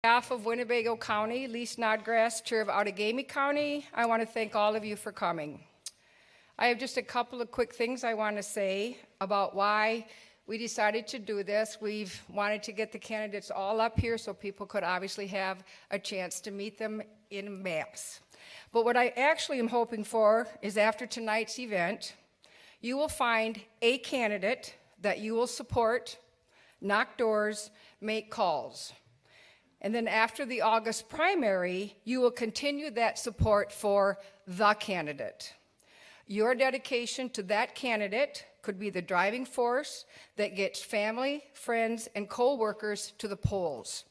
On behalf of Winnebago County, Lee Snodgrass, Chair of Outagamie County, I want to thank all of you for coming. I have just a couple of quick things I want to say about why we decided to do this. We've wanted to get the candidates all up here so people could obviously have a chance to meet them in mass. But what I actually am hoping for is after tonight's event, you will find a candidate that you will support, knock doors, make calls. And then after the August primary, you will continue that support for the candidate. Your dedication to that candidate could be the driving force that gets family, friends, and co-workers to the polls.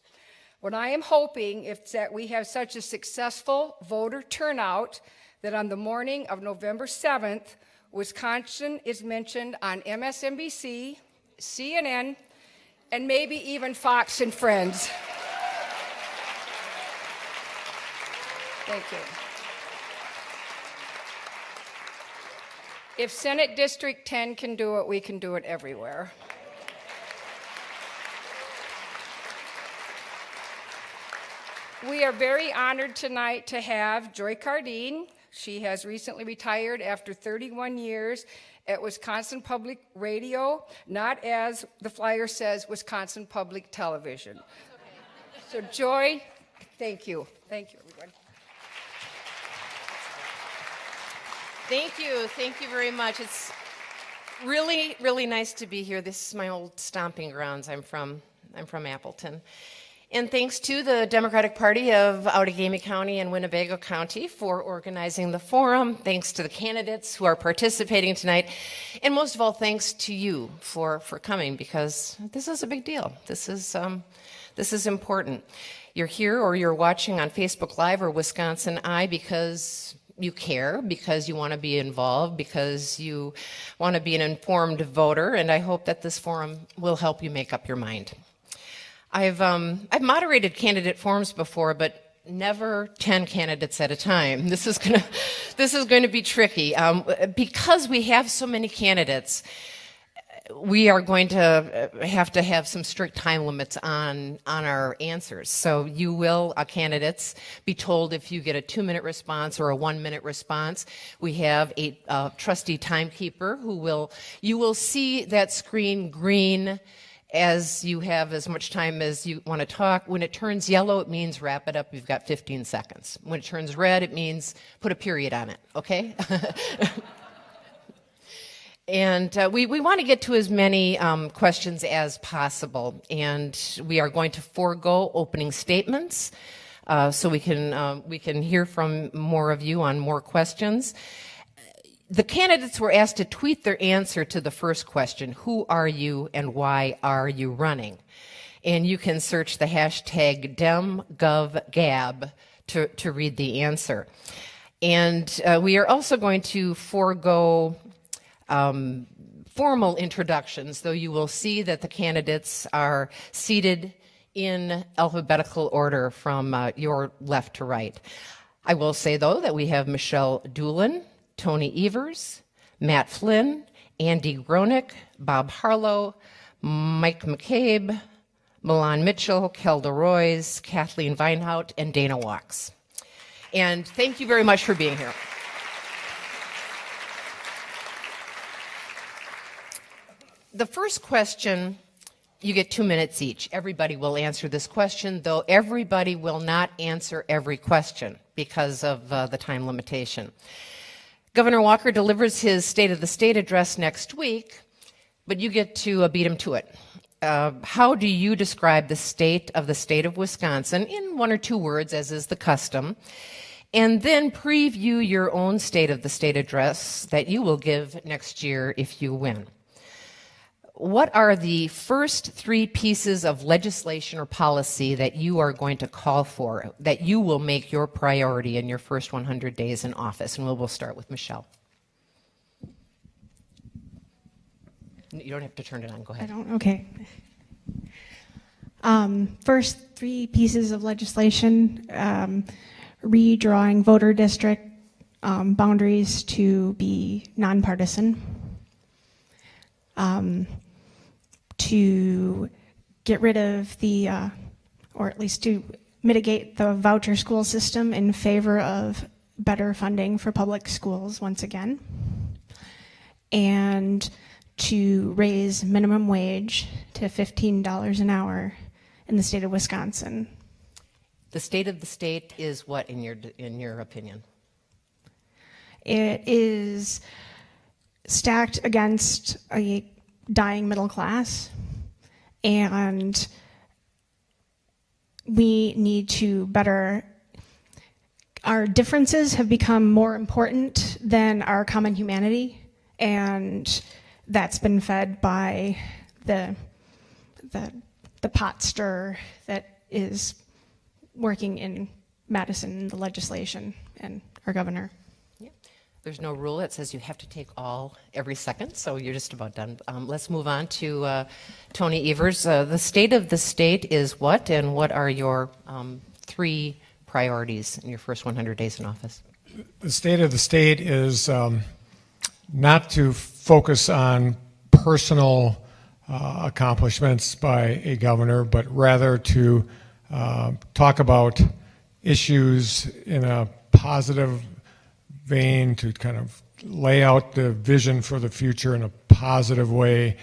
What I am hoping is that we have such a successful voter turnout that on the morning of November 7th, Wisconsin is mentioned on MSNBC, CNN, and maybe even Fox and Friends. Thank you. If Senate District 10 can do it, we can do it everywhere. We are very honored tonight to have Joy Cardine. She has recently retired after 31 years at Wisconsin Public Radio, not as the flyer says, Wisconsin Public Television. So Joy, thank you. Thank you, everyone. Thank you very much. It's really, really nice to be here. This is my old stomping grounds. I'm from Appleton. And thanks to the Democratic Party of Outagamie County and Winnebago County for organizing the forum. Thanks to the candidates who are participating tonight. And most of all, thanks to you for coming, because this is a big deal. This is important. You're here or you're watching on Facebook Live or Wisconsin Eye because you care, because you want to be involved, because you want to be an informed voter, and I hope that this forum will help you make up your mind. I've moderated candidate forums before, but never 10 candidates at a time. This is going to be tricky because we have so many candidates. We are going to have some strict time limits on our answers. So you will, candidates, be told if you get a 2-minute response or a 1-minute response. We have a trusty timekeeper you will see that screen green as you have as much time as you want to talk. When it turns yellow, it means wrap it up. You've got 15 seconds. When it turns red, it means put a period on it, okay? And we want to get to as many questions as possible, and we are going to forego opening statements so we can hear from more of you on more questions. The candidates were asked to tweet their answer to the first question: who are you and why are you running? And you can search the hashtag DemGovGab to read the answer. And we are also going to forego formal introductions, though you will see that the candidates are seated in alphabetical order from your left to right. I will say, though, that we have Michelle Doolin, Tony Evers, Matt Flynn, Andy Gronick, Bob Harlow, Mike McCabe, Milan Mitchell, Kelda Royce, Kathleen Weinhaut, and Dana Walks. And thank you very much for being here. The first question, you get 2 minutes each. Everybody will answer this question, though everybody will not answer every question because of the time limitation. Governor Walker delivers his State of the State address next week, but you get to beat him to it. How do you describe the state of Wisconsin in 1 or 2 words, as is the custom, and then preview your own State of the State address that you will give next year if you win? What are the first 3 pieces of legislation or policy that you are going to call for, that you will make your priority in your first 100 days in office? And we'll start with Michelle. You don't have to turn it on. Go ahead. I don't? Okay. First 3 pieces of legislation, redrawing voter district boundaries to be nonpartisan. To get rid of the or at least to mitigate the voucher school system in favor of better funding for public schools once again, and to raise minimum wage to $15 an hour in the state of Wisconsin. The state of the state is what in your opinion? It is stacked against a dying middle class, and we need to better. Our differences have become more important than our common humanity, and that's been fed by the pot stir that is working in Madison, the legislation, and our governor. Yeah. There's no rule that says you have to take every second, so you're just about done. Let's move on to Tony Evers. The state of the state is what, and what are your 3 priorities in your first 100 days in office? The state of the state is not to focus on personal accomplishments by a governor, but rather to talk about issues in a positive vein, to kind of lay out the vision for the future in a positive way.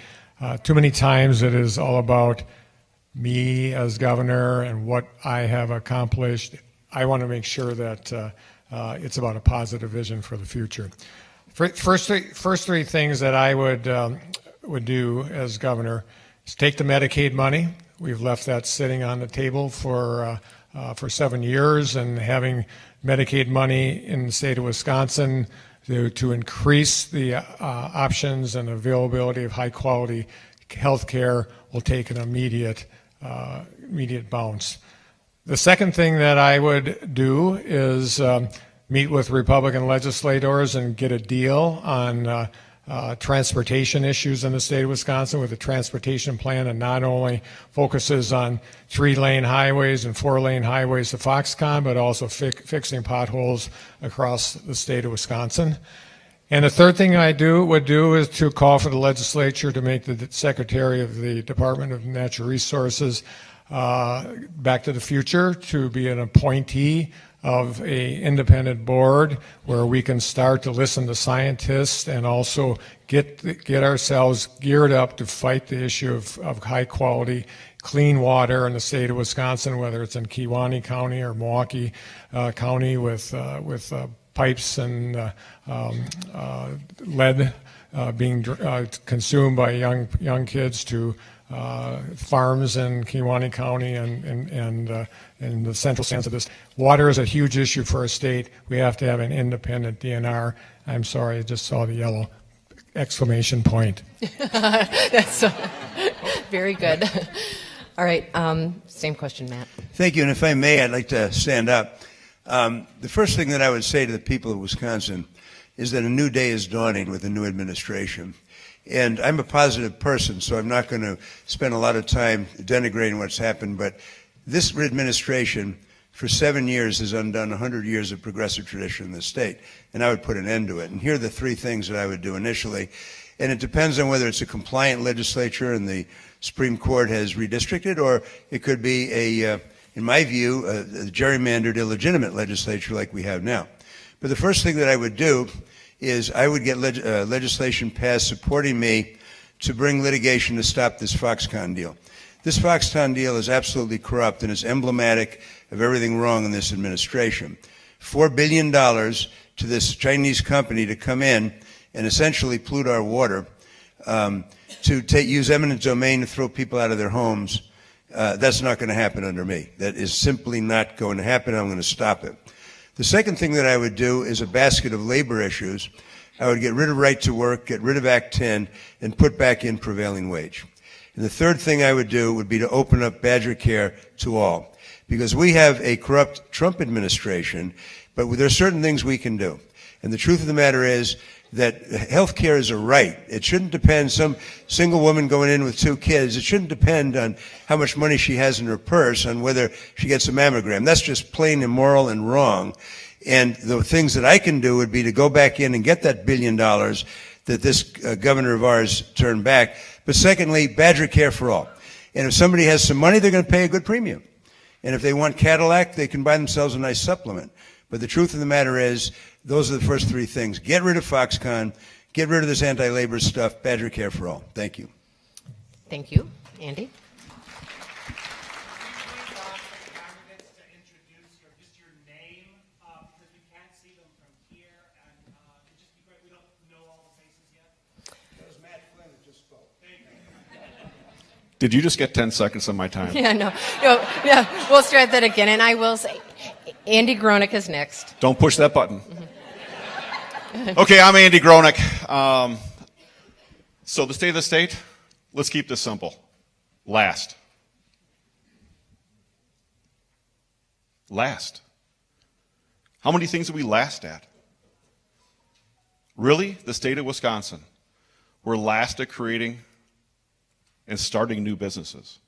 Too many times it is all about me as governor and what I have accomplished. I want to make sure that it's about a positive vision for the future. First three things that I would do as governor is take the Medicaid money. We've left that sitting on the table for 7 years, and having Medicaid money in the state of Wisconsin to increase the options and availability of high quality health care will take an immediate bounce. The second thing that I would do is meet with Republican legislators and get a deal on transportation issues in the state of Wisconsin with a transportation plan that not only focuses on 3-lane highways and 4-lane highways to Foxconn, but also fixing potholes across the state of Wisconsin. And the third thing I would do is to call for the legislature to make the Secretary of the Department of Natural Resources Back to the Future to be an appointee of a independent board where we can start to listen to scientists and also get ourselves geared up to fight the issue of high quality clean water in the state of Wisconsin, whether it's in Kewaunee County or Milwaukee County with pipes and lead being consumed by young kids, to farms in Kewaunee County and the central sense of this. Water is a huge issue for our state. We have to have an independent DNR. I'm sorry, I just saw the yellow exclamation point. That's very good. All right, same question, Matt. Thank you, and if I may, I'd like to stand up. The first thing that I would say to the people of Wisconsin is that a new day is dawning with a new administration. And I'm a positive person, so I'm not going to spend a lot of time denigrating what's happened, but this administration for 7 years has undone 100 years of progressive tradition in the state, and I would put an end to it. And here are the 3 things that I would do initially, and it depends on whether it's a compliant legislature and the Supreme Court has redistricted, or it could be in my view, a gerrymandered illegitimate legislature like we have now. But the first thing that I would do is I would get legislation passed supporting me to bring litigation to stop this Foxconn deal. This Foxconn deal is absolutely corrupt and is emblematic of everything wrong in this administration. $4 billion to this Chinese company to come in and essentially pollute our water, to use eminent domain to throw people out of their homes. That's not going to happen under me. That is simply not going to happen. I'm going to stop it. The second thing that I would do is a basket of labor issues. I would get rid of right to work, get rid of Act 10, and put back in prevailing wage. And the third thing I would do would be to open up Badger Care to all. Because we have a corrupt Trump administration, but there are certain things we can do. And the truth of the matter is that health care is a right. It shouldn't depend, some single woman going in with 2 kids, it shouldn't depend on how much money she has in her purse, on whether she gets a mammogram. That's just plain immoral and wrong. And the things that I can do would be to go back in and get that $1 billion that this governor of ours turned back. But secondly, Badger Care for all. And if somebody has some money, they're going to pay a good premium. And if they want Cadillac, they can buy themselves a nice supplement. But the truth of the matter is, those are the first three things. Get rid of Foxconn, get rid of this anti-labor stuff, Badger Care for All. Thank you. Thank you. Andy? Did you just get 10 seconds of my time? Yeah, no, we'll start that again. And I will say, Andy Gronick is next. Don't push that button. Okay, I'm Andy Gronick. So the state of the state, let's keep this simple. Last. Last. How many things are we last at? Really? The state of Wisconsin. We're last at creating and starting new businesses.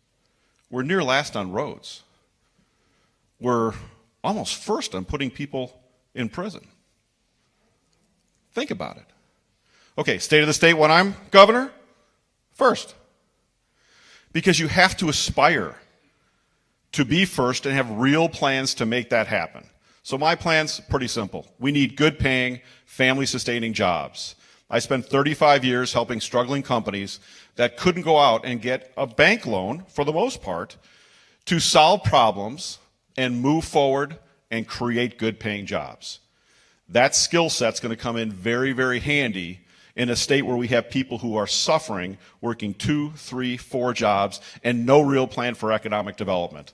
We're near last on roads. We're almost first on putting people in prison. Think about it. Okay, state of the state when I'm governor? First. Because you have to aspire to be first and have real plans to make that happen. So my plan's pretty simple. We need good paying, family sustaining jobs. I spent 35 years helping struggling companies that couldn't go out and get a bank loan, for the most part, to solve problems and move forward and create good paying jobs. That skill set's going to come in very, very handy in a state where we have people who are suffering, working 2, 3, 4 jobs, and no real plan for economic development.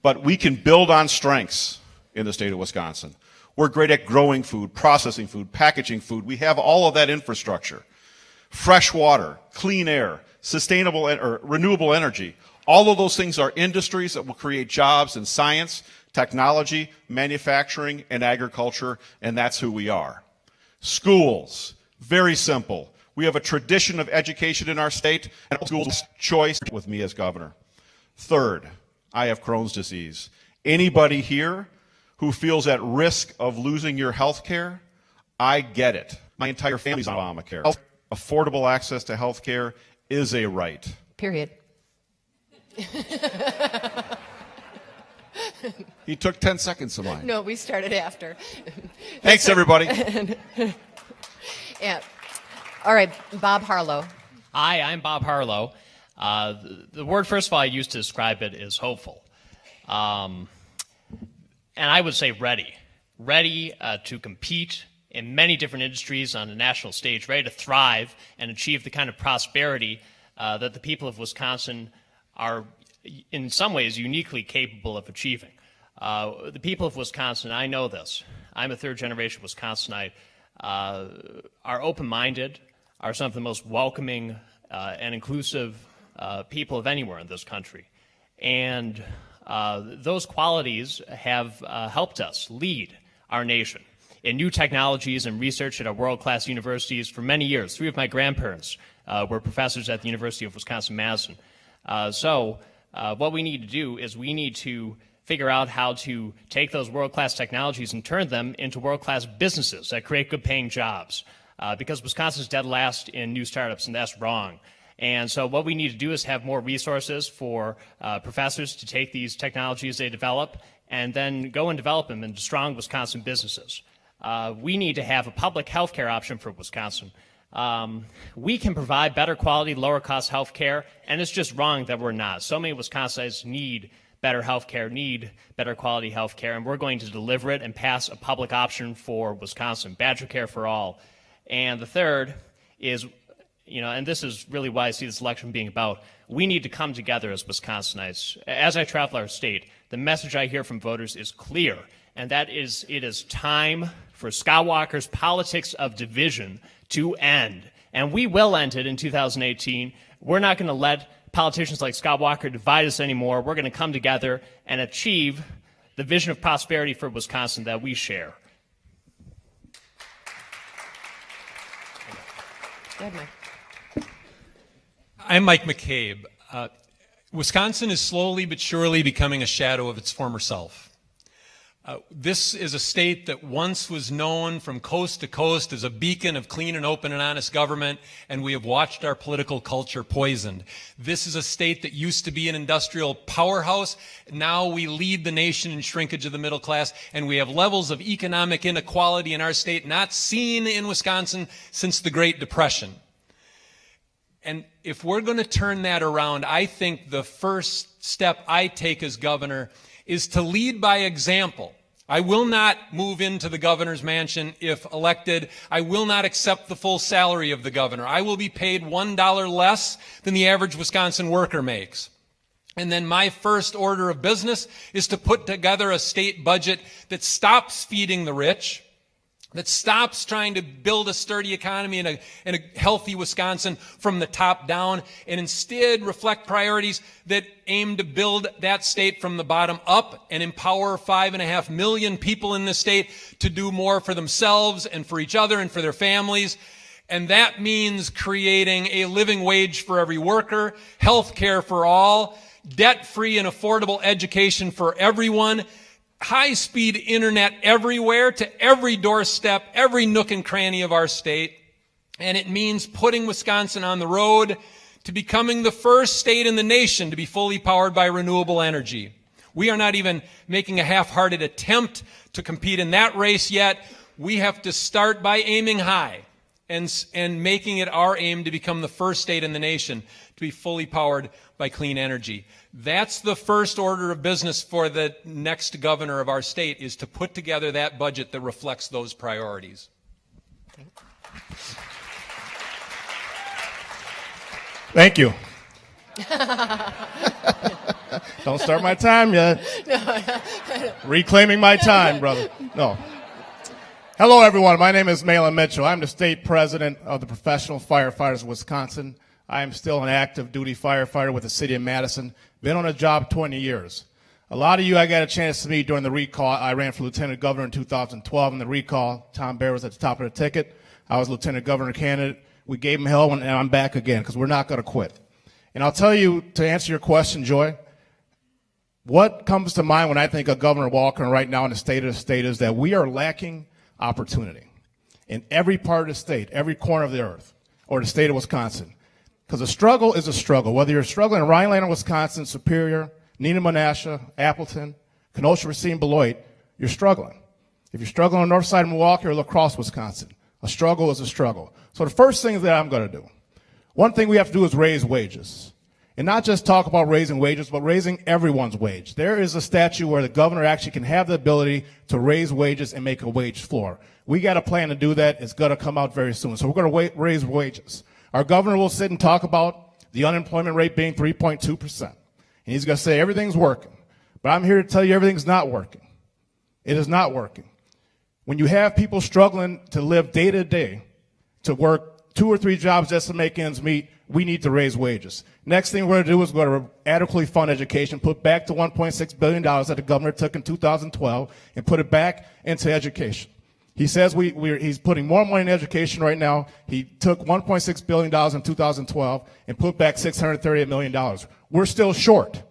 But we can build on strengths in the state of Wisconsin. We're great at growing food, processing food, packaging food. We have all of that infrastructure. Fresh water, clean air, sustainable or renewable energy. All of those things are industries that will create jobs in science, technology, manufacturing, and agriculture, and that's who we are. Schools, very simple. We have a tradition of education in our state, and schools choice with me as governor. Third, I have Crohn's disease. Anybody here who feels at risk of losing your health care, I get it. My entire family's on Obamacare. Affordable access to health care is a right. Period. He took 10 seconds of mine. No, we started after. Thanks, everybody. Yeah. All right, Bob Harlow. Hi, I'm Bob Harlow. The word, first of all, I use to describe it is hopeful. And I would say ready. Ready to compete in many different industries on the national stage, ready to thrive and achieve the kind of prosperity that the people of Wisconsin are, in some ways, uniquely capable of achieving. The people of Wisconsin, I know this. I'm a third-generation Wisconsinite, are open-minded, are some of the most welcoming and inclusive people of anywhere in this country. And those qualities have helped us lead our nation in new technologies and research at our world-class universities for many years. 3 of my grandparents were professors at the University of Wisconsin-Madison. So what we need to do is we need to figure out how to take those world-class technologies and turn them into world-class businesses that create good-paying jobs. Because Wisconsin's dead last in new startups, and that's wrong. And so what we need to do is have more resources for professors to take these technologies they develop and then go and develop them into strong Wisconsin businesses. We need to have a public health care option for Wisconsin. We can provide better quality, lower cost health care, and it's just wrong that we're not. So many Wisconsinites need better health care, need better quality health care, and we're going to deliver it and pass a public option for Wisconsin, Badger Care for All. And the third is, and this is really what I see this election being about, we need to come together as Wisconsinites. As I travel our state, the message I hear from voters is clear, and that is it is time for Scott Walker's politics of division to end. And we will end it in 2018. We're not going to let politicians like Scott Walker divide us anymore. We're going to come together and achieve the vision of prosperity for Wisconsin that we share. Go ahead, Mike. I'm Mike McCabe. Wisconsin is slowly but surely becoming a shadow of its former self. This is a state that once was known from coast to coast as a beacon of clean and open and honest government, and we have watched our political culture poisoned. This is a state that used to be an industrial powerhouse. Now we lead the nation in shrinkage of the middle class, and we have levels of economic inequality in our state not seen in Wisconsin since the Great Depression. And if we're going to turn that around, I think the first step I take as governor is to lead by example. I will not move into the governor's mansion if elected. I will not accept the full salary of the governor. I will be paid $1 less than the average Wisconsin worker makes. And then my first order of business is to put together a state budget that stops feeding the rich, that stops trying to build a sturdy economy in a healthy Wisconsin from the top down, and instead reflect priorities that aim to build that state from the bottom up and empower 5.5 million people in this state to do more for themselves and for each other and for their families. And that means creating a living wage for every worker, health care for all, debt-free and affordable education for everyone, high-speed internet everywhere, to every doorstep, every nook and cranny of our state. And it means putting Wisconsin on the road to becoming the first state in the nation to be fully powered by renewable energy. We are not even making a half-hearted attempt to compete in that race yet. We have to start by aiming high and making it our aim to become the first state in the nation to be fully powered by clean energy. That's the first order of business for the next governor of our state, is to put together that budget that reflects those priorities. Thank you. Don't start my time yet. Reclaiming my time, brother. No. Hello, everyone. My name is Malin Mitchell. I'm the state president of the Professional Firefighters of Wisconsin. I am still an active duty firefighter with the city of Madison. Been on the job 20 years. A lot of you I got a chance to meet during the recall. I ran for lieutenant governor in 2012 in the recall. Tom Baer was at the top of the ticket. I was lieutenant governor candidate. We gave him hell, and I'm back again because we're not going to quit. And I'll tell you, to answer your question, Joy, what comes to mind when I think of Governor Walker right now in the state of the state is that we are lacking opportunity in every part of the state, every corner of the earth, or the state of Wisconsin. Because a struggle is a struggle. Whether you're struggling in Rhinelander, Wisconsin, Superior, Neenah, Menasha, Appleton, Kenosha, Racine, Beloit, you're struggling. If you're struggling on the north side of Milwaukee or La Crosse, Wisconsin, a struggle is a struggle. So the first thing that I'm going to do, one thing we have to do is raise wages. And not just talk about raising wages, but raising everyone's wage. There is a statute where the governor actually can have the ability to raise wages and make a wage floor. We got a plan to do that. It's going to come out very soon. So we're going to raise wages. Our governor will sit and talk about the unemployment rate being 3.2%. And he's going to say everything's working. But I'm here to tell you everything's not working. It is not working. When you have people struggling to live day to day, to work 2 or 3 jobs just to make ends meet, we need to raise wages. Next thing we're going to do is we're going to adequately fund education, put back the $1.6 billion that the governor took in 2012 and put it back into education. He says he's putting more money in education right now. He took $1.6 billion in 2012 and put back $638 million. We're still short.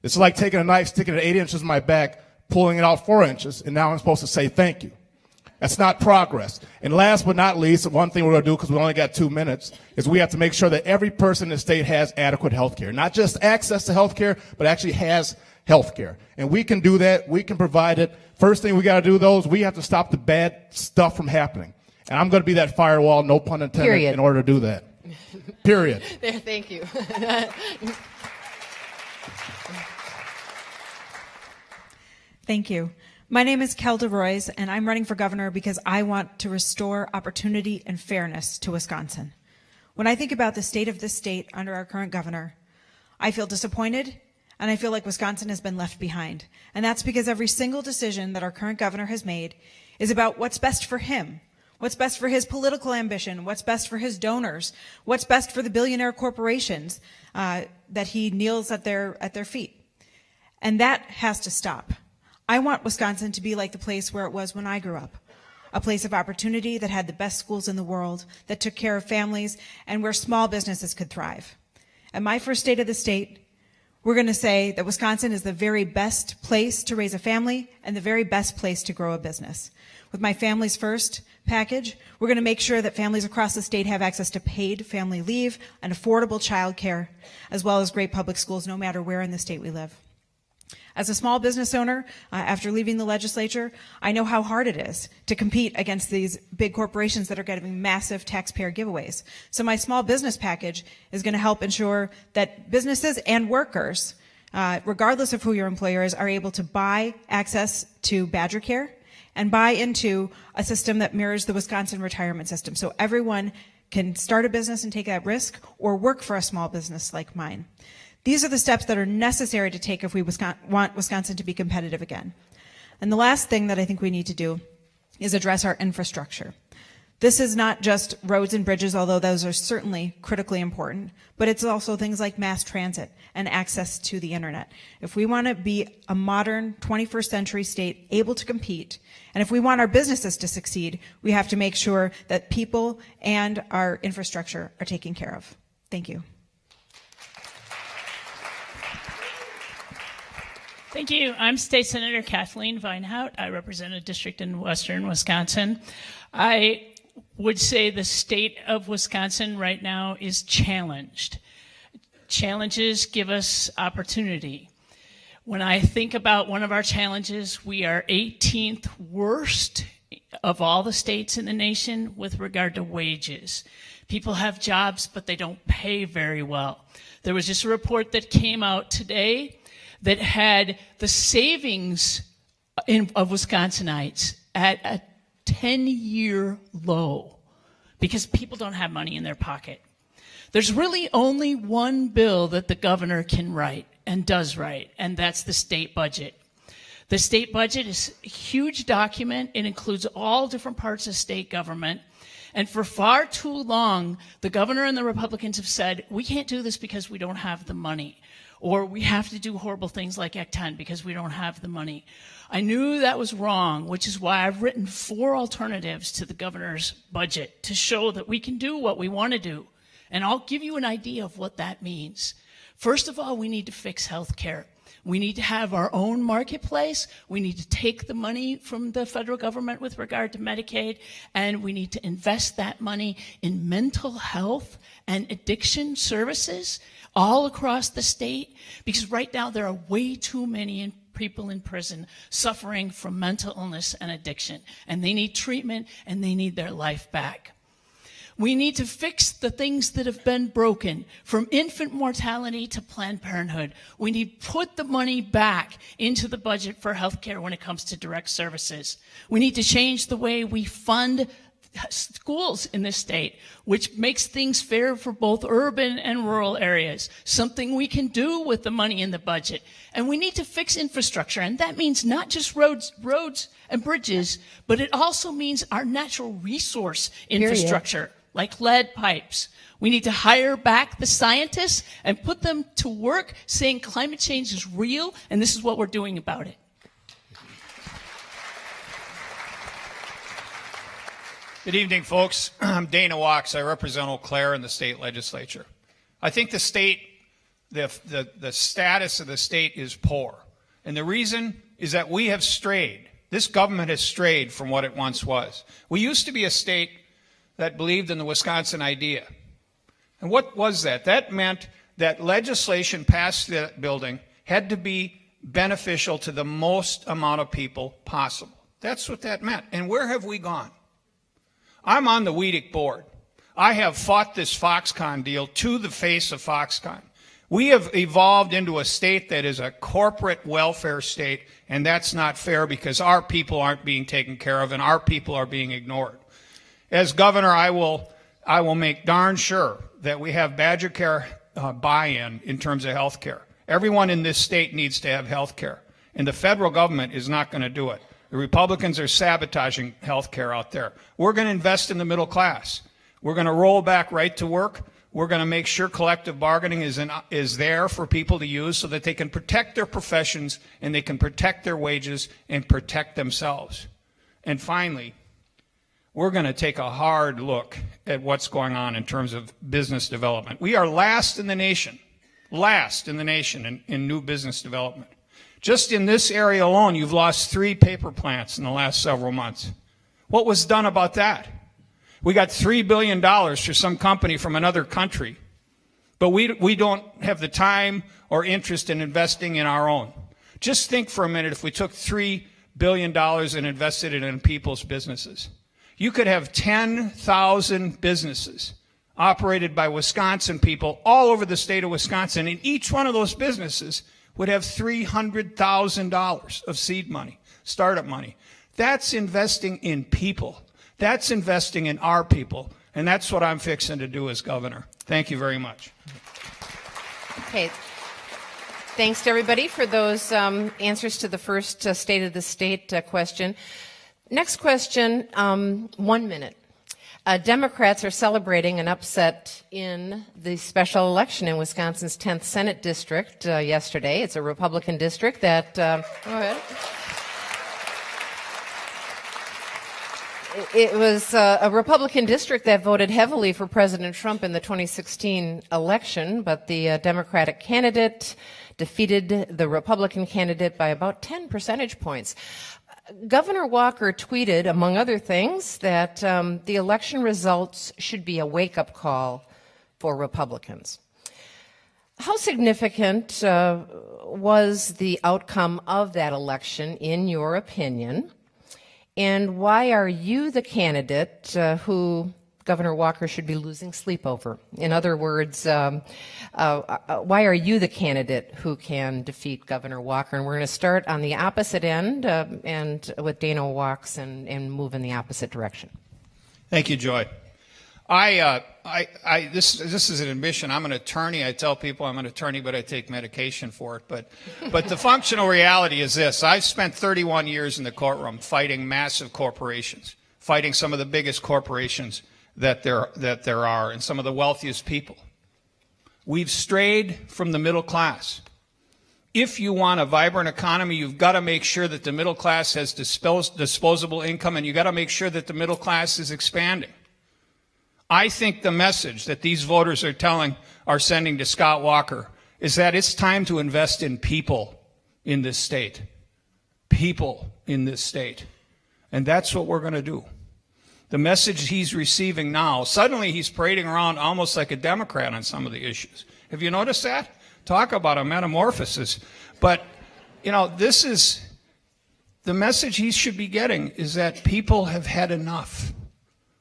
It's like taking a knife, sticking it 8 inches in my back, pulling it out 4 inches, and now I'm supposed to say thank you. That's not progress. And last but not least, one thing we're going to do, because we only got 2 minutes, is we have to make sure that every person in the state has adequate health care. Not just access to health care, but actually has health care. And we can do that. We can provide it. First thing we got to do, we have to stop the bad stuff from happening. And I'm going to be that firewall, no pun intended, Period. in order to do that. Period. There, thank you. Thank you. My name is Kelda Royce, and I'm running for governor because I want to restore opportunity and fairness to Wisconsin. When I think about the state of this state under our current governor, I feel disappointed, and I feel like Wisconsin has been left behind. And that's because every single decision that our current governor has made is about what's best for him, what's best for his political ambition, what's best for his donors, what's best for the billionaire corporations that he kneels at their feet. And that has to stop. I want Wisconsin to be like the place where it was when I grew up, a place of opportunity that had the best schools in the world, that took care of families, and where small businesses could thrive. At my first State of the State, we're going to say that Wisconsin is the very best place to raise a family and the very best place to grow a business. With my Families First package, we're going to make sure that families across the state have access to paid family leave and affordable child care, as well as great public schools no matter where in the state we live. As a small business owner, after leaving the legislature, I know how hard it is to compete against these big corporations that are getting massive taxpayer giveaways. So my small business package is going to help ensure that businesses and workers, regardless of who your employer is, are able to buy access to Badger Care and buy into a system that mirrors the Wisconsin retirement system. So everyone can start a business and take that risk or work for a small business like mine. These are the steps that are necessary to take if we want Wisconsin to be competitive again. And the last thing that I think we need to do is address our infrastructure. This is not just roads and bridges, although those are certainly critically important, but it's also things like mass transit and access to the internet. If we want to be a modern 21st century state able to compete, and if we want our businesses to succeed, we have to make sure that people and our infrastructure are taken care of. Thank you. Thank you. I'm State Senator Kathleen Vinehout. I represent a district in western Wisconsin. I would say the state of Wisconsin right now is challenged. Challenges give us opportunity. When I think about one of our challenges, we are 18th worst of all the states in the nation with regard to wages. People have jobs, but they don't pay very well. There was just a report that came out today that had the savings of Wisconsinites at a 10-year low because people don't have money in their pocket. There's really only one bill that the governor can write and does write, and that's the state budget. The state budget is a huge document. It includes all different parts of state government. And for far too long, the governor and the Republicans have said, we can't do this because we don't have the money. Or we have to do horrible things like Act 10 because we don't have the money. I knew that was wrong, which is why I've written 4 alternatives to the governor's budget to show that we can do what we want to do. And I'll give you an idea of what that means. First of all, we need to fix health care. We need to have our own marketplace. We need to take the money from the federal government with regard to Medicaid, and we need to invest that money in mental health and addiction services all across the state, because right now there are way too many people in prison suffering from mental illness and addiction, and they need treatment and they need their life back. We need to fix the things that have been broken, from infant mortality to Planned Parenthood. We need to put the money back into the budget for healthcare when it comes to direct services. We need to change the way we fund schools in this state, which makes things fair for both urban and rural areas, something we can do with the money in the budget. And we need to fix infrastructure, and that means not just roads and bridges, but it also means our natural resource infrastructure, like lead pipes. We need to hire back the scientists and put them to work saying climate change is real, and this is what we're doing about it. Good evening, folks. I'm Dana Wachs. I represent Eau Claire in the state legislature. I think the state, the status of the state is poor. And the reason is that we have strayed. This government has strayed from what it once was. We used to be a state that believed in the Wisconsin idea. And what was that? That meant that legislation passed that building had to be beneficial to the most amount of people possible. That's what that meant. And where have we gone? I'm on the WEDC board. I have fought this Foxconn deal to the face of Foxconn. We have evolved into a state that is a corporate welfare state, and that's not fair because our people aren't being taken care of and our people are being ignored. As governor, I will make darn sure that we have Badger Care buy-in in terms of health care. Everyone in this state needs to have health care, and the federal government is not going to do it. The Republicans are sabotaging health care out there. We're going to invest in the middle class. We're going to roll back right to work. We're going to make sure collective bargaining is there for people to use so that they can protect their professions and they can protect their wages and protect themselves. And finally, we're going to take a hard look at what's going on in terms of business development. We are last in the nation last in the nation in new business development. Just in this area alone, you've lost 3 paper plants in the last several months. What was done about that? We got $3 billion for some company from another country, but we don't have the time or interest in investing in our own. Just think for a minute if we took $3 billion and invested it in people's businesses. You could have 10,000 businesses operated by Wisconsin people all over the state of Wisconsin, and each one of those businesses would have $300,000 of seed money, startup money. That's investing in people. That's investing in our people, and that's what I'm fixing to do as governor. Thank you very much. Okay. Thanks to everybody for those answers to the first State of the State question. Next question, 1 minute. Democrats are celebrating an upset in the special election in Wisconsin's 10th Senate District yesterday. It's a Republican district that, go ahead. It was a Republican district that voted heavily for President Trump in the 2016 election, but the Democratic candidate defeated the Republican candidate by about 10 percentage points. Governor Walker tweeted, among other things, that the election results should be a wake-up call for Republicans. How significant was the outcome of that election, in your opinion? And why are you the candidate who Governor Walker should be losing sleep over? In other words, why are you the candidate who can defeat Governor Walker? And we're going to start on the opposite end and with Dana Walks and move in the opposite direction. Thank you, Joy. This is an admission. I'm an attorney. I tell people I'm an attorney, but I take medication for it. But the functional reality is this. I've spent 31 years in the courtroom fighting massive corporations, fighting some of the biggest corporations that there are and some of the wealthiest people. We've strayed from the middle class. If you want a vibrant economy, you've got to make sure that the middle class has disposable income, and you've got to make sure that the middle class is expanding. I think the message that these voters are sending to Scott Walker is that it's time to invest in people in this state. People in this state. And that's what we're going to do. The message he's receiving now, suddenly he's parading around almost like a Democrat on some of the issues. Have you noticed that? Talk about a metamorphosis. But, this is the message he should be getting is that people have had enough.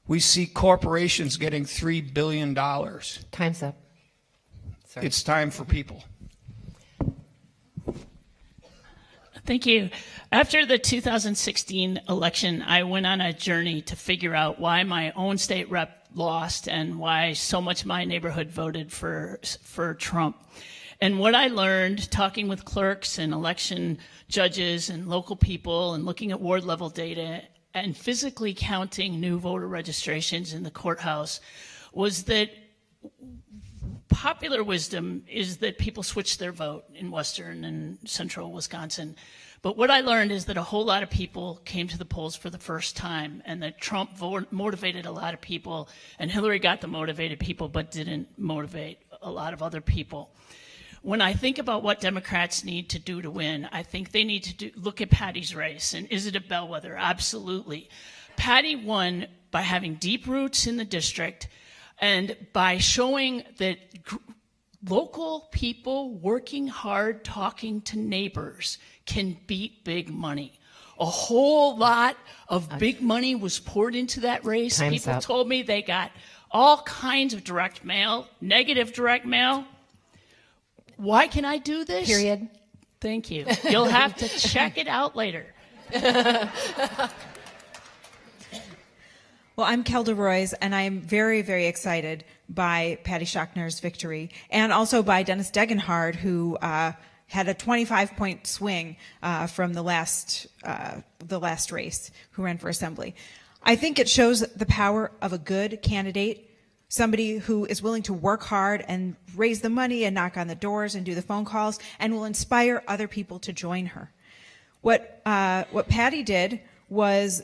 We see corporations getting $3 billion. Time's up. Sorry. It's time for people. Thank you. After the 2016 election, I went on a journey to figure out why my own state rep lost and why so much of my neighborhood voted for Trump. And what I learned talking with clerks and election judges and local people and looking at ward level data and physically counting new voter registrations in the courthouse was that popular wisdom is that people switch their vote in western and central Wisconsin. But what I learned is that a whole lot of people came to the polls for the first time, and that Trump motivated a lot of people, and Hillary got the motivated people but didn't motivate a lot of other people. When I think about what Democrats need to do to win, I think they need to look at Patty's race. And is it a bellwether? Absolutely. Patty won by having deep roots in the district and by showing that local people working hard, talking to neighbors can beat big money. A whole lot of big money was poured into that race. People told me they got all kinds of direct mail, negative direct mail. Why can I do this? Period. Thank you. You'll have to check it out later. Well, I'm Kelda Royce, and I'm very, very excited by Patty Schachner's victory, and also by Dennis Degenhard, who had a 25-point swing from the last race, who ran for assembly. I think it shows the power of a good candidate, somebody who is willing to work hard and raise the money and knock on the doors and do the phone calls and will inspire other people to join her. What Patty did was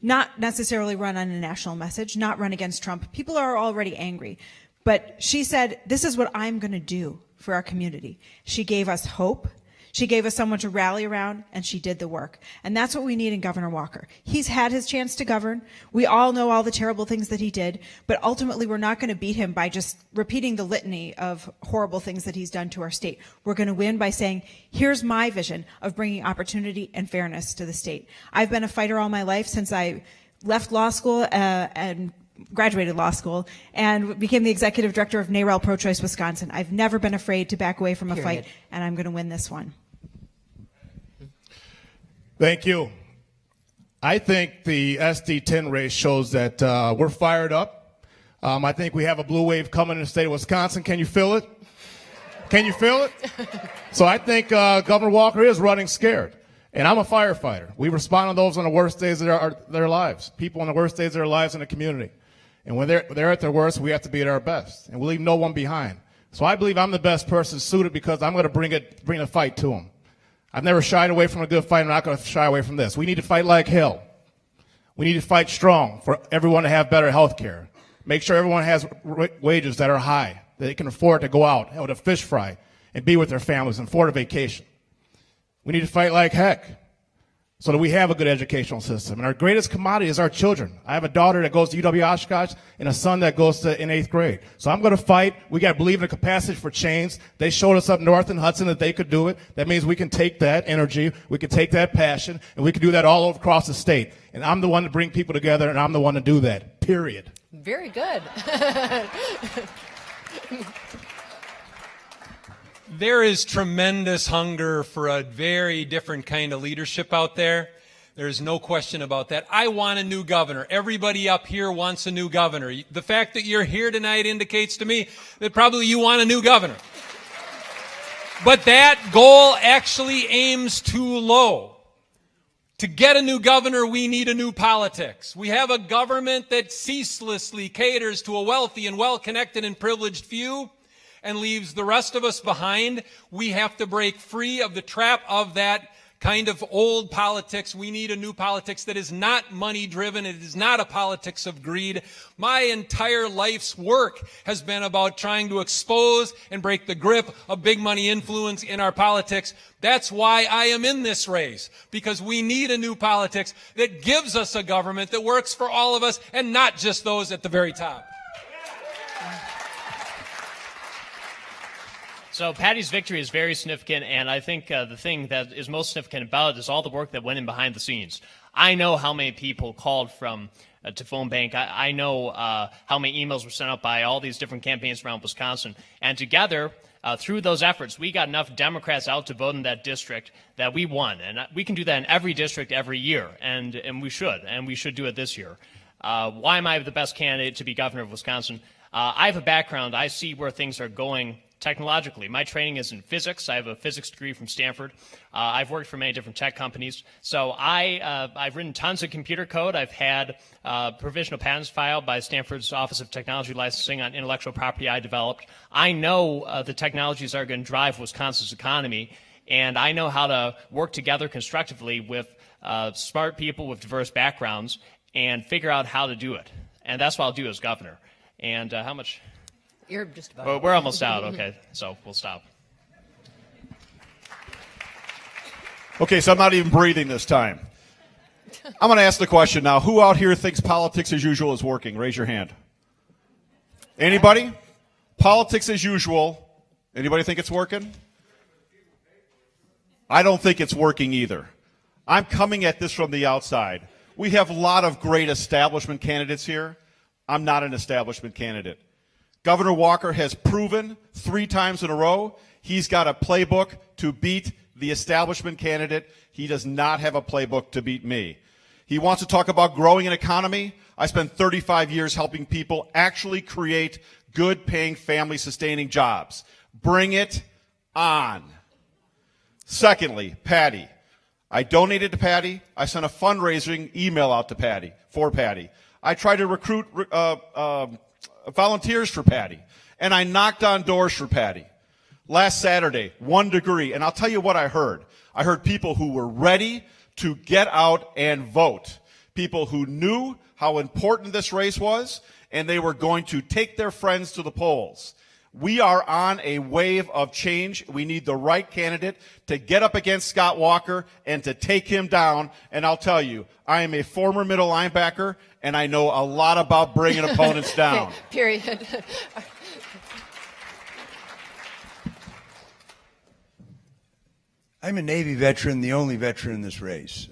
not necessarily run on a national message, not run against Trump. People are already angry. But she said, this is what I'm going to do. for our community. She gave us hope. She gave us someone to rally around, and she did the work. And that's what we need in Governor Walker. He's had his chance to govern. We all know all the terrible things that he did, but ultimately we're not going to beat him by just repeating the litany of horrible things that he's done to our state. We're going to win by saying, here's my vision of bringing opportunity and fairness to the state. I've been a fighter all my life since I left law school and graduated law school and became the executive director of NARAL Pro-Choice Wisconsin. I've never been afraid to back away from a fight, and I'm going to win this one. Thank you. I think the SD10 race shows that we're fired up. I think we have a blue wave coming in the state of Wisconsin. Can you feel it? Can you feel it? So I think Governor Walker is running scared. And I'm a firefighter. We respond to those on the worst days of their lives, people on the worst days of their lives in the community. And when they're at their worst, we have to be at our best. And we'll leave no one behind. So I believe I'm the best person suited because I'm going to bring the fight to them. I've never shied away from a good fight. I'm not going to shy away from this. We need to fight like hell. We need to fight strong for everyone to have better health care. Make sure everyone has wages that are high, that they can afford to go out, have a fish fry, and be with their families and afford a vacation. We need to fight like heck so that we have a good educational system. And our greatest commodity is our children. I have a daughter that goes to UW-Oshkosh and a son that goes in 8th grade. So I'm going to fight. We got to believe in the capacity for change. They showed us up north in Hudson that they could do it. That means we can take that energy, we can take that passion, and we can do that all over across the state. And I'm the one to bring people together, and I'm the one to do that, period. Very good. There is tremendous hunger for a very different kind of leadership out there. There's no question about that. I want a new governor. Everybody up here wants a new governor. The fact that you're here tonight indicates to me that probably you want a new governor. But that goal actually aims too low. To get a new governor, we need a new politics. We have a government that ceaselessly caters to a wealthy and well-connected and privileged few and leaves the rest of us behind. We have to break free of the trap of that kind of old politics. We need a new politics that is not money-driven. It is not a politics of greed. My entire life's work has been about trying to expose and break the grip of big money influence in our politics. That's why I am in this race, because we need a new politics that gives us a government that works for all of us and not just those at the very top. So Patty's victory is very significant, and I think the thing that is most significant about it is all the work that went in behind the scenes. I know how many people called from to phone bank. I know how many emails were sent out by all these different campaigns around Wisconsin. And together, through those efforts, we got enough Democrats out to vote in that district that we won. And we can do that in every district every year, and we should do it this year. Why am I the best candidate to be governor of Wisconsin? I have a background. I see where things are going technologically. My training is in physics. I have a physics degree from Stanford. I've worked for many different tech companies. So I've written tons of computer code. I've had provisional patents filed by Stanford's Office of Technology Licensing on intellectual property I developed. I know the technologies that are going to drive Wisconsin's economy, and I know how to work together constructively with smart people with diverse backgrounds and figure out how to do it. And that's what I'll do as governor. And how much? You're just about. Well, we're almost out. Okay, so we'll stop. Okay, so I'm not even breathing this time. I'm going to ask the question now. Who out here thinks politics as usual is working? Raise your hand. Anybody? Politics as usual. Anybody think it's working? I don't think it's working either. I'm coming at this from the outside. We have a lot of great establishment candidates here. I'm not an establishment candidate. Governor Walker has proven 3 times in a row he's got a playbook to beat the establishment candidate. He does not have a playbook to beat me. He wants to talk about growing an economy. I spent 35 years helping people actually create good-paying, family-sustaining jobs. Bring it on. Secondly, Patty. I donated to Patty. I sent a fundraising email out to Patty, for Patty. I tried to recruit volunteers for Patty, and I knocked on doors for Patty. Last Saturday, 1 degree, and I'll tell you what I heard. I heard people who were ready to get out and vote, people who knew how important this race was, and they were going to take their friends to the polls. We are on a wave of change. We need the right candidate to get up against Scott Walker and to take him down. And I'll tell you, I am a former middle linebacker, and I know a lot about bringing opponents down. Okay, period. I'm a Navy veteran, the only veteran in this race.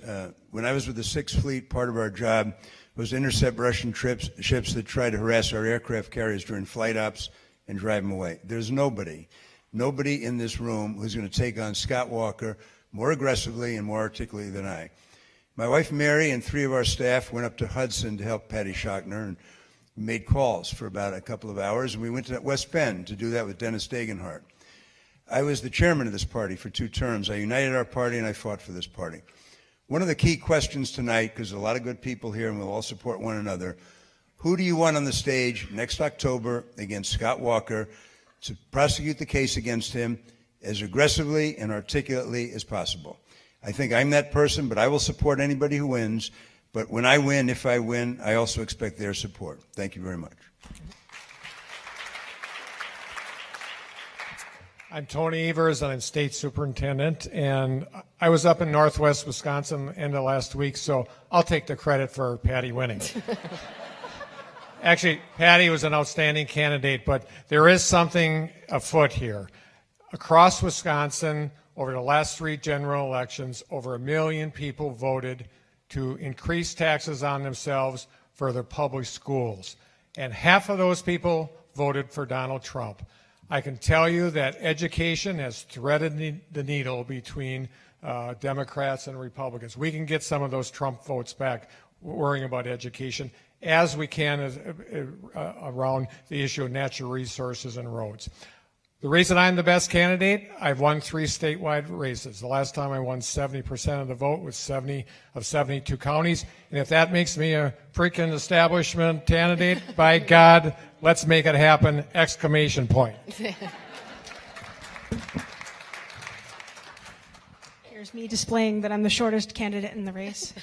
When I was with the Sixth Fleet, part of our job was to intercept Russian ships that tried to harass our aircraft carriers during flight ops and drive them away. There's nobody in this room who's going to take on Scott Walker more aggressively and more articulately than I. My wife Mary and 3 of our staff went up to Hudson to help Patty Schochner, and we made calls for about a couple of hours, and we went to West Bend to do that with Dennis Dagenhart. I was the chairman of this party for 2 terms. I united our party, and I fought for this party. One of the key questions tonight, because there's a lot of good people here and we'll all support one another, who do you want on the stage next October against Scott Walker to prosecute the case against him as aggressively and articulately as possible? I think I'm that person, but I will support anybody who wins. But when I win, if I win, I also expect their support. Thank you very much. I'm Tony Evers, and I'm state superintendent, and I was up in northwest Wisconsin end of last week, so I'll take the credit for Patty winning. Actually, Patty was an outstanding candidate, but there is something afoot here. Across Wisconsin, over the last 3 general elections, over 1 million people voted to increase taxes on themselves for their public schools, and half of those people voted for Donald Trump. I can tell you that education has threaded the needle between Democrats and Republicans. We can get some of those Trump votes back worrying about education, as we can around the issue of natural resources and roads. The reason I'm the best candidate, I've won 3 statewide races. The last time I won 70% of the vote with 70 of 72 counties. And if that makes me a freaking establishment candidate, by God, let's make it happen! Exclamation point. Here's me displaying that I'm the shortest candidate in the race.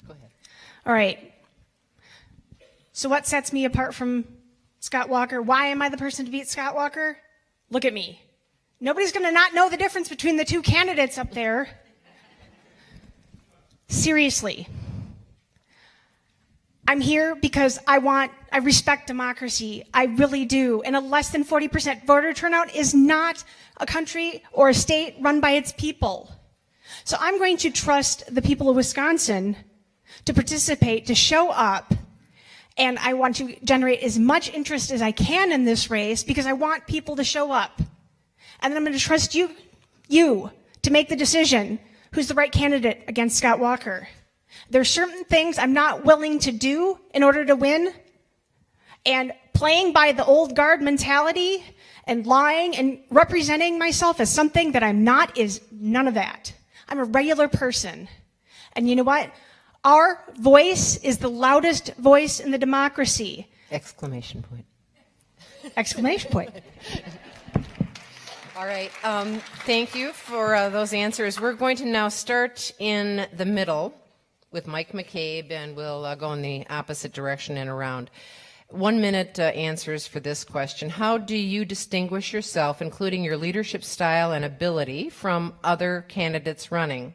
Go ahead. All right. So what sets me apart from Scott Walker? Why am I the person to beat Scott Walker? Look at me. Nobody's going to not know the difference between the 2 candidates up there. Seriously. I'm here because I respect democracy. I really do. And a less than 40% voter turnout is not a country or a state run by its people. So I'm going to trust the people of Wisconsin to participate, to show up, and I want to generate as much interest as I can in this race because I want people to show up. And then I'm going to trust you to make the decision who's the right candidate against Scott Walker. There are certain things I'm not willing to do in order to win, and playing by the old guard mentality and lying and representing myself as something that I'm not is none of that. I'm a regular person. And you know what? Our voice is the loudest voice in the democracy. Exclamation point. Exclamation point. All right. Thank you for those answers. We're going to now start in the middle with Mike McCabe, and we'll go in the opposite direction and around. 1 minute answers for this question. How do you distinguish yourself, including your leadership style and ability, from other candidates running?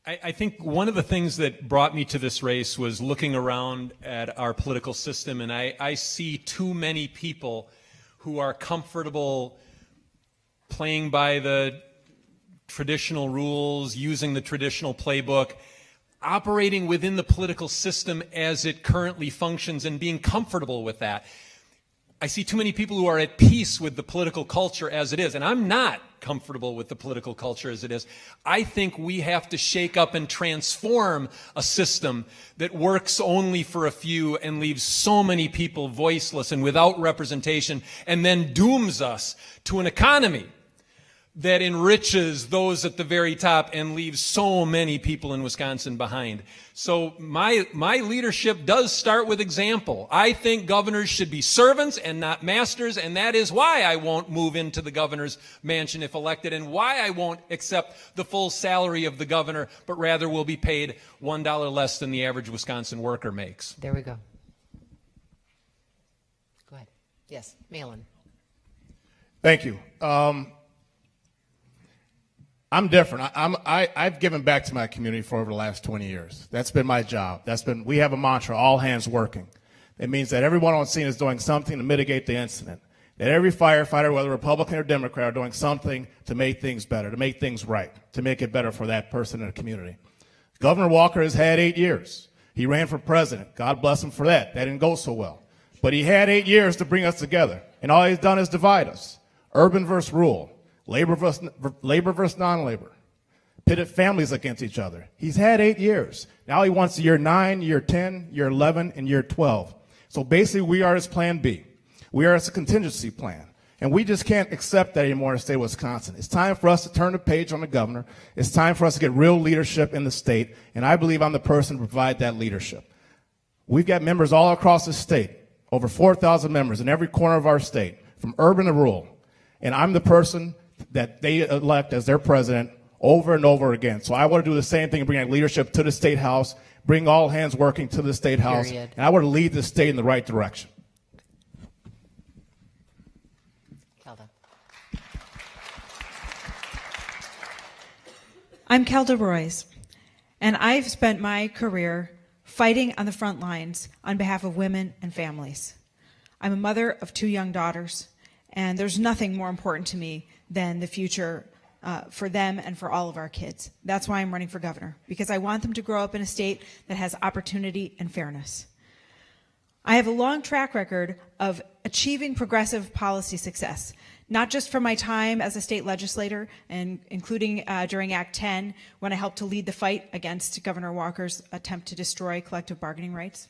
I think one of the things that brought me to this race was looking around at our political system, and I see too many people who are comfortable playing by the traditional rules, using the traditional playbook, operating within the political system as it currently functions and being comfortable with that. I see too many people who are at peace with the political culture as it is, and I'm not comfortable with the political culture as it is. I think we have to shake up and transform a system that works only for a few and leaves so many people voiceless and without representation, and then dooms us to an economy that enriches those at the very top and leaves so many people in Wisconsin behind. So my leadership does start with example. I think governors should be servants and not masters, and that is why I won't move into the governor's mansion if elected, and why I won't accept the full salary of the governor, but rather will be paid $1 less than the average Wisconsin worker makes. There we go. Yes, Malin. Thank you. I'm different. I've given back to my community for over the last 20 years. That's been my job. We have a mantra, all hands working. It means that everyone on scene is doing something to mitigate the incident. That every firefighter, whether Republican or Democrat, are doing something to make things better, to make things right, to make it better for that person in the community. Governor Walker has had 8 years. He ran for president. God bless him for that. That didn't go so well. But he had 8 years to bring us together. And all he's done is divide us. Urban versus rural. Labor versus non-labor. Pitted families against each other. He's had 8 years. Now he wants year 9, year 10, year 11, and year 12. So basically we are his plan B. We are his contingency plan. And we just can't accept that anymore in the state of Wisconsin. It's time for us to turn the page on the governor. It's time for us to get real leadership in the state. And I believe I'm the person to provide that leadership. We've got members all across the state, over 4,000 members in every corner of our state, from urban to rural. And I'm the person that they elect as their president over and over again. So I want to do the same thing and bring that leadership to the State House, bring all hands working to the State House, Period. and I want to lead the state in the right direction. Kelda. I'm Kelda Royce, and I've spent my career fighting on the front lines on behalf of women and families. I'm a mother of 2 young daughters, and there's nothing more important to me than the future for them and for all of our kids. That's why I'm running for governor, because I want them to grow up in a state that has opportunity and fairness. I have a long track record of achieving progressive policy success, not just from my time as a state legislator, and including during Act 10, when I helped to lead the fight against Governor Walker's attempt to destroy collective bargaining rights,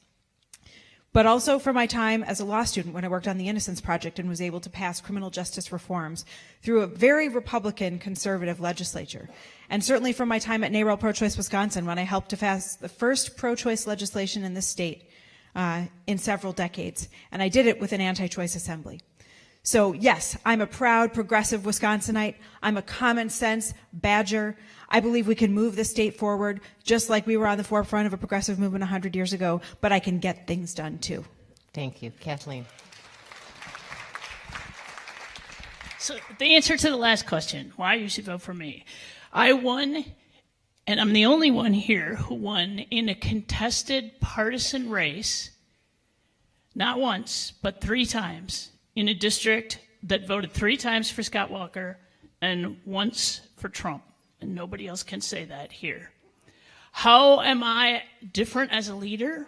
but also from my time as a law student when I worked on the Innocence Project and was able to pass criminal justice reforms through a very Republican conservative legislature. And certainly from my time at NARAL Pro-Choice Wisconsin when I helped to pass the first pro-choice legislation in this state in several decades. And I did it with an anti-choice assembly. So yes, I'm a proud progressive Wisconsinite. I'm a common sense Badger. I believe we can move the state forward just like we were on the forefront of a progressive movement 100 years ago, but I can get things done too. Thank you. Kathleen. So the answer to the last question, why you should vote for me. I won, and I'm the only one here who won in a contested partisan race, not once, but 3 times, in a district that voted 3 times for Scott Walker and once for Trump. And nobody else can say that here. How am I different as a leader?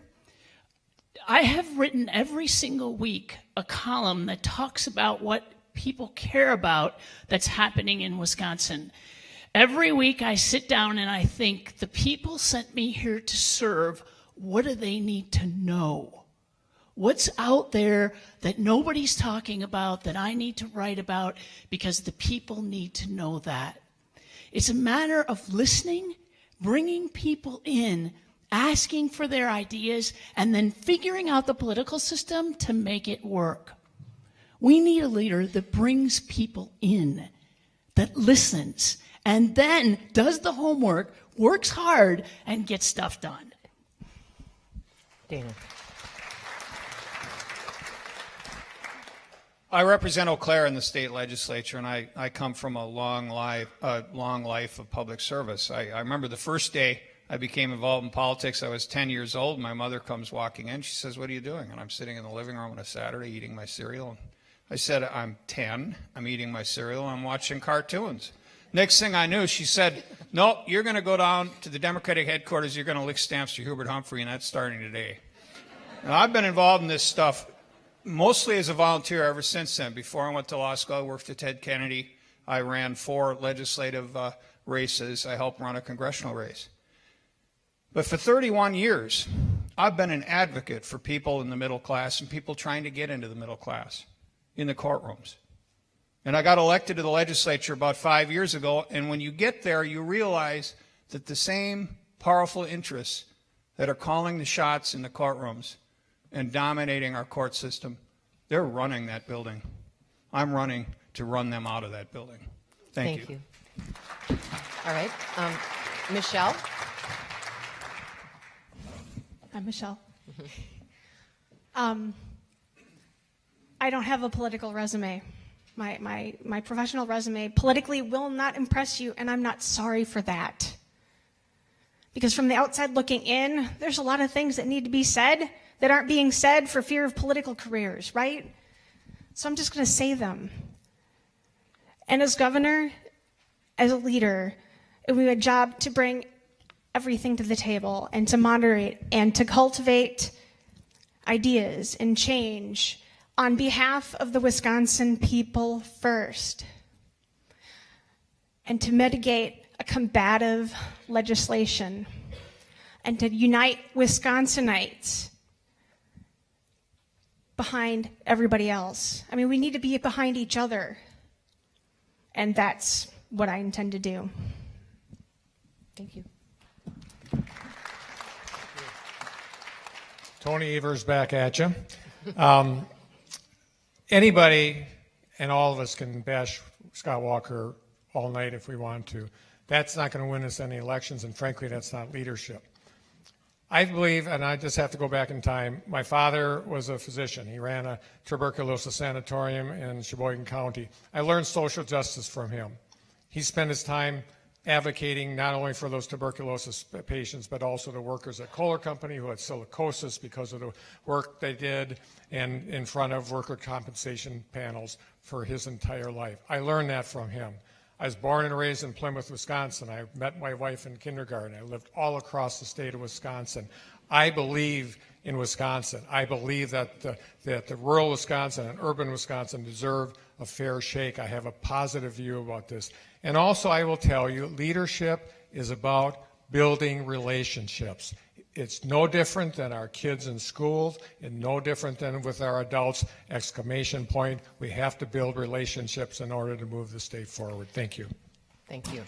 I have written every single week a column that talks about what people care about that's happening in Wisconsin. Every week I sit down and I think, the people sent me here to serve. What do they need to know? What's out there that nobody's talking about that I need to write about because the people need to know that? It's a matter of listening, bringing people in, asking for their ideas, and then figuring out the political system to make it work. We need a leader that brings people in, that listens, and then does the homework, works hard, and gets stuff done. Dana. I represent Eau Claire in the state legislature, and I come from a long life of public service. I remember the first day I became involved in politics. I was 10 years old. My mother comes walking in. She says, "What are you doing?" And I'm sitting in the living room on a Saturday eating my cereal. And I said, "I'm 10. I'm eating my cereal. I'm watching cartoons." Next thing I knew, she said, "No, you're going to go down to the Democratic headquarters. You're going to lick stamps for Hubert Humphrey, and that's starting today." Now, I've been involved in this stuff mostly as a volunteer ever since then. Before I went to law school, I worked for Ted Kennedy. I ran 4 legislative races. I helped run a congressional race. But for 31 years, I've been an advocate for people in the middle class and people trying to get into the middle class in the courtrooms. And I got elected to the legislature about 5 years ago, and when you get there, you realize that the same powerful interests that are calling the shots in the courtrooms and dominating our court system, they're running that building. I'm running to run them out of that building. Thank you. All right. Michelle? I'm Michelle. I don't have a political resume. My professional resume politically will not impress you, and I'm not sorry for that. Because from the outside looking in, there's a lot of things that need to be said that aren't being said for fear of political careers, right? So I'm just going to say them. And as governor, as a leader, it will be a job to bring everything to the table and to moderate and to cultivate ideas and change on behalf of the Wisconsin people first, and to mitigate a combative legislation, and to unite Wisconsinites behind everybody else. I mean, we need to be behind each other, and that's what I intend to do. Thank you. Tony Evers back at you. Anybody and all of us can bash Scott Walker all night if we want to. That's not going to win us any elections, and frankly, that's not leadership. I believe, and I just have to go back in time, my father was a physician. He ran a tuberculosis sanatorium in Sheboygan County. I learned social justice from him. He spent his time advocating not only for those tuberculosis patients, but also the workers at Kohler Company who had silicosis because of the work they did, and in front of worker compensation panels for his entire life. I learned that from him. I was born and raised in Plymouth, Wisconsin. I met my wife in kindergarten. I lived all across the state of Wisconsin. I believe in Wisconsin. I believe that the rural Wisconsin and urban Wisconsin deserve a fair shake. I have a positive view about this. And also, I will tell you, leadership is about building relationships. It's no different than our kids in schools and no different than with our adults, exclamation point. We have to build relationships in order to move the state forward. Thank you. Thank you.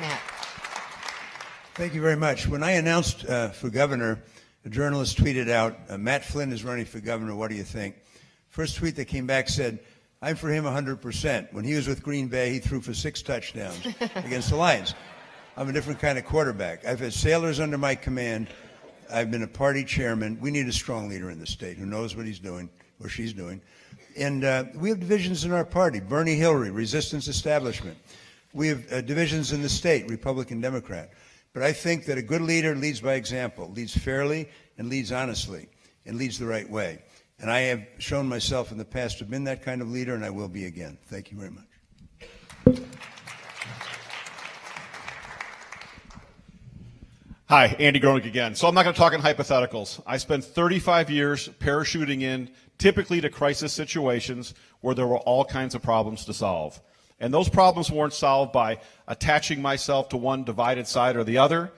Matt. Thank you very much. When I announced for governor, a journalist tweeted out, Matt Flynn is running for governor, what do you think? First tweet that came back said, I'm for him 100%. When he was with Green Bay, he threw for 6 touchdowns against the Lions. I'm a different kind of quarterback. I've had sailors under my command. I've been a party chairman. We need a strong leader in the state who knows what he's doing or she's doing. And we have divisions in our party. Bernie Hillary, resistance establishment. We have divisions in the state, Republican, Democrat. But I think that a good leader leads by example, leads fairly and leads honestly and leads the right way. And I have shown myself in the past to have been that kind of leader, and I will be again. Thank you very much. Hi, Andy Gronick again. So I'm not going to talk in hypotheticals. I spent 35 years parachuting in, typically to crisis situations where there were all kinds of problems to solve. And those problems weren't solved by attaching myself to one divided side or the other.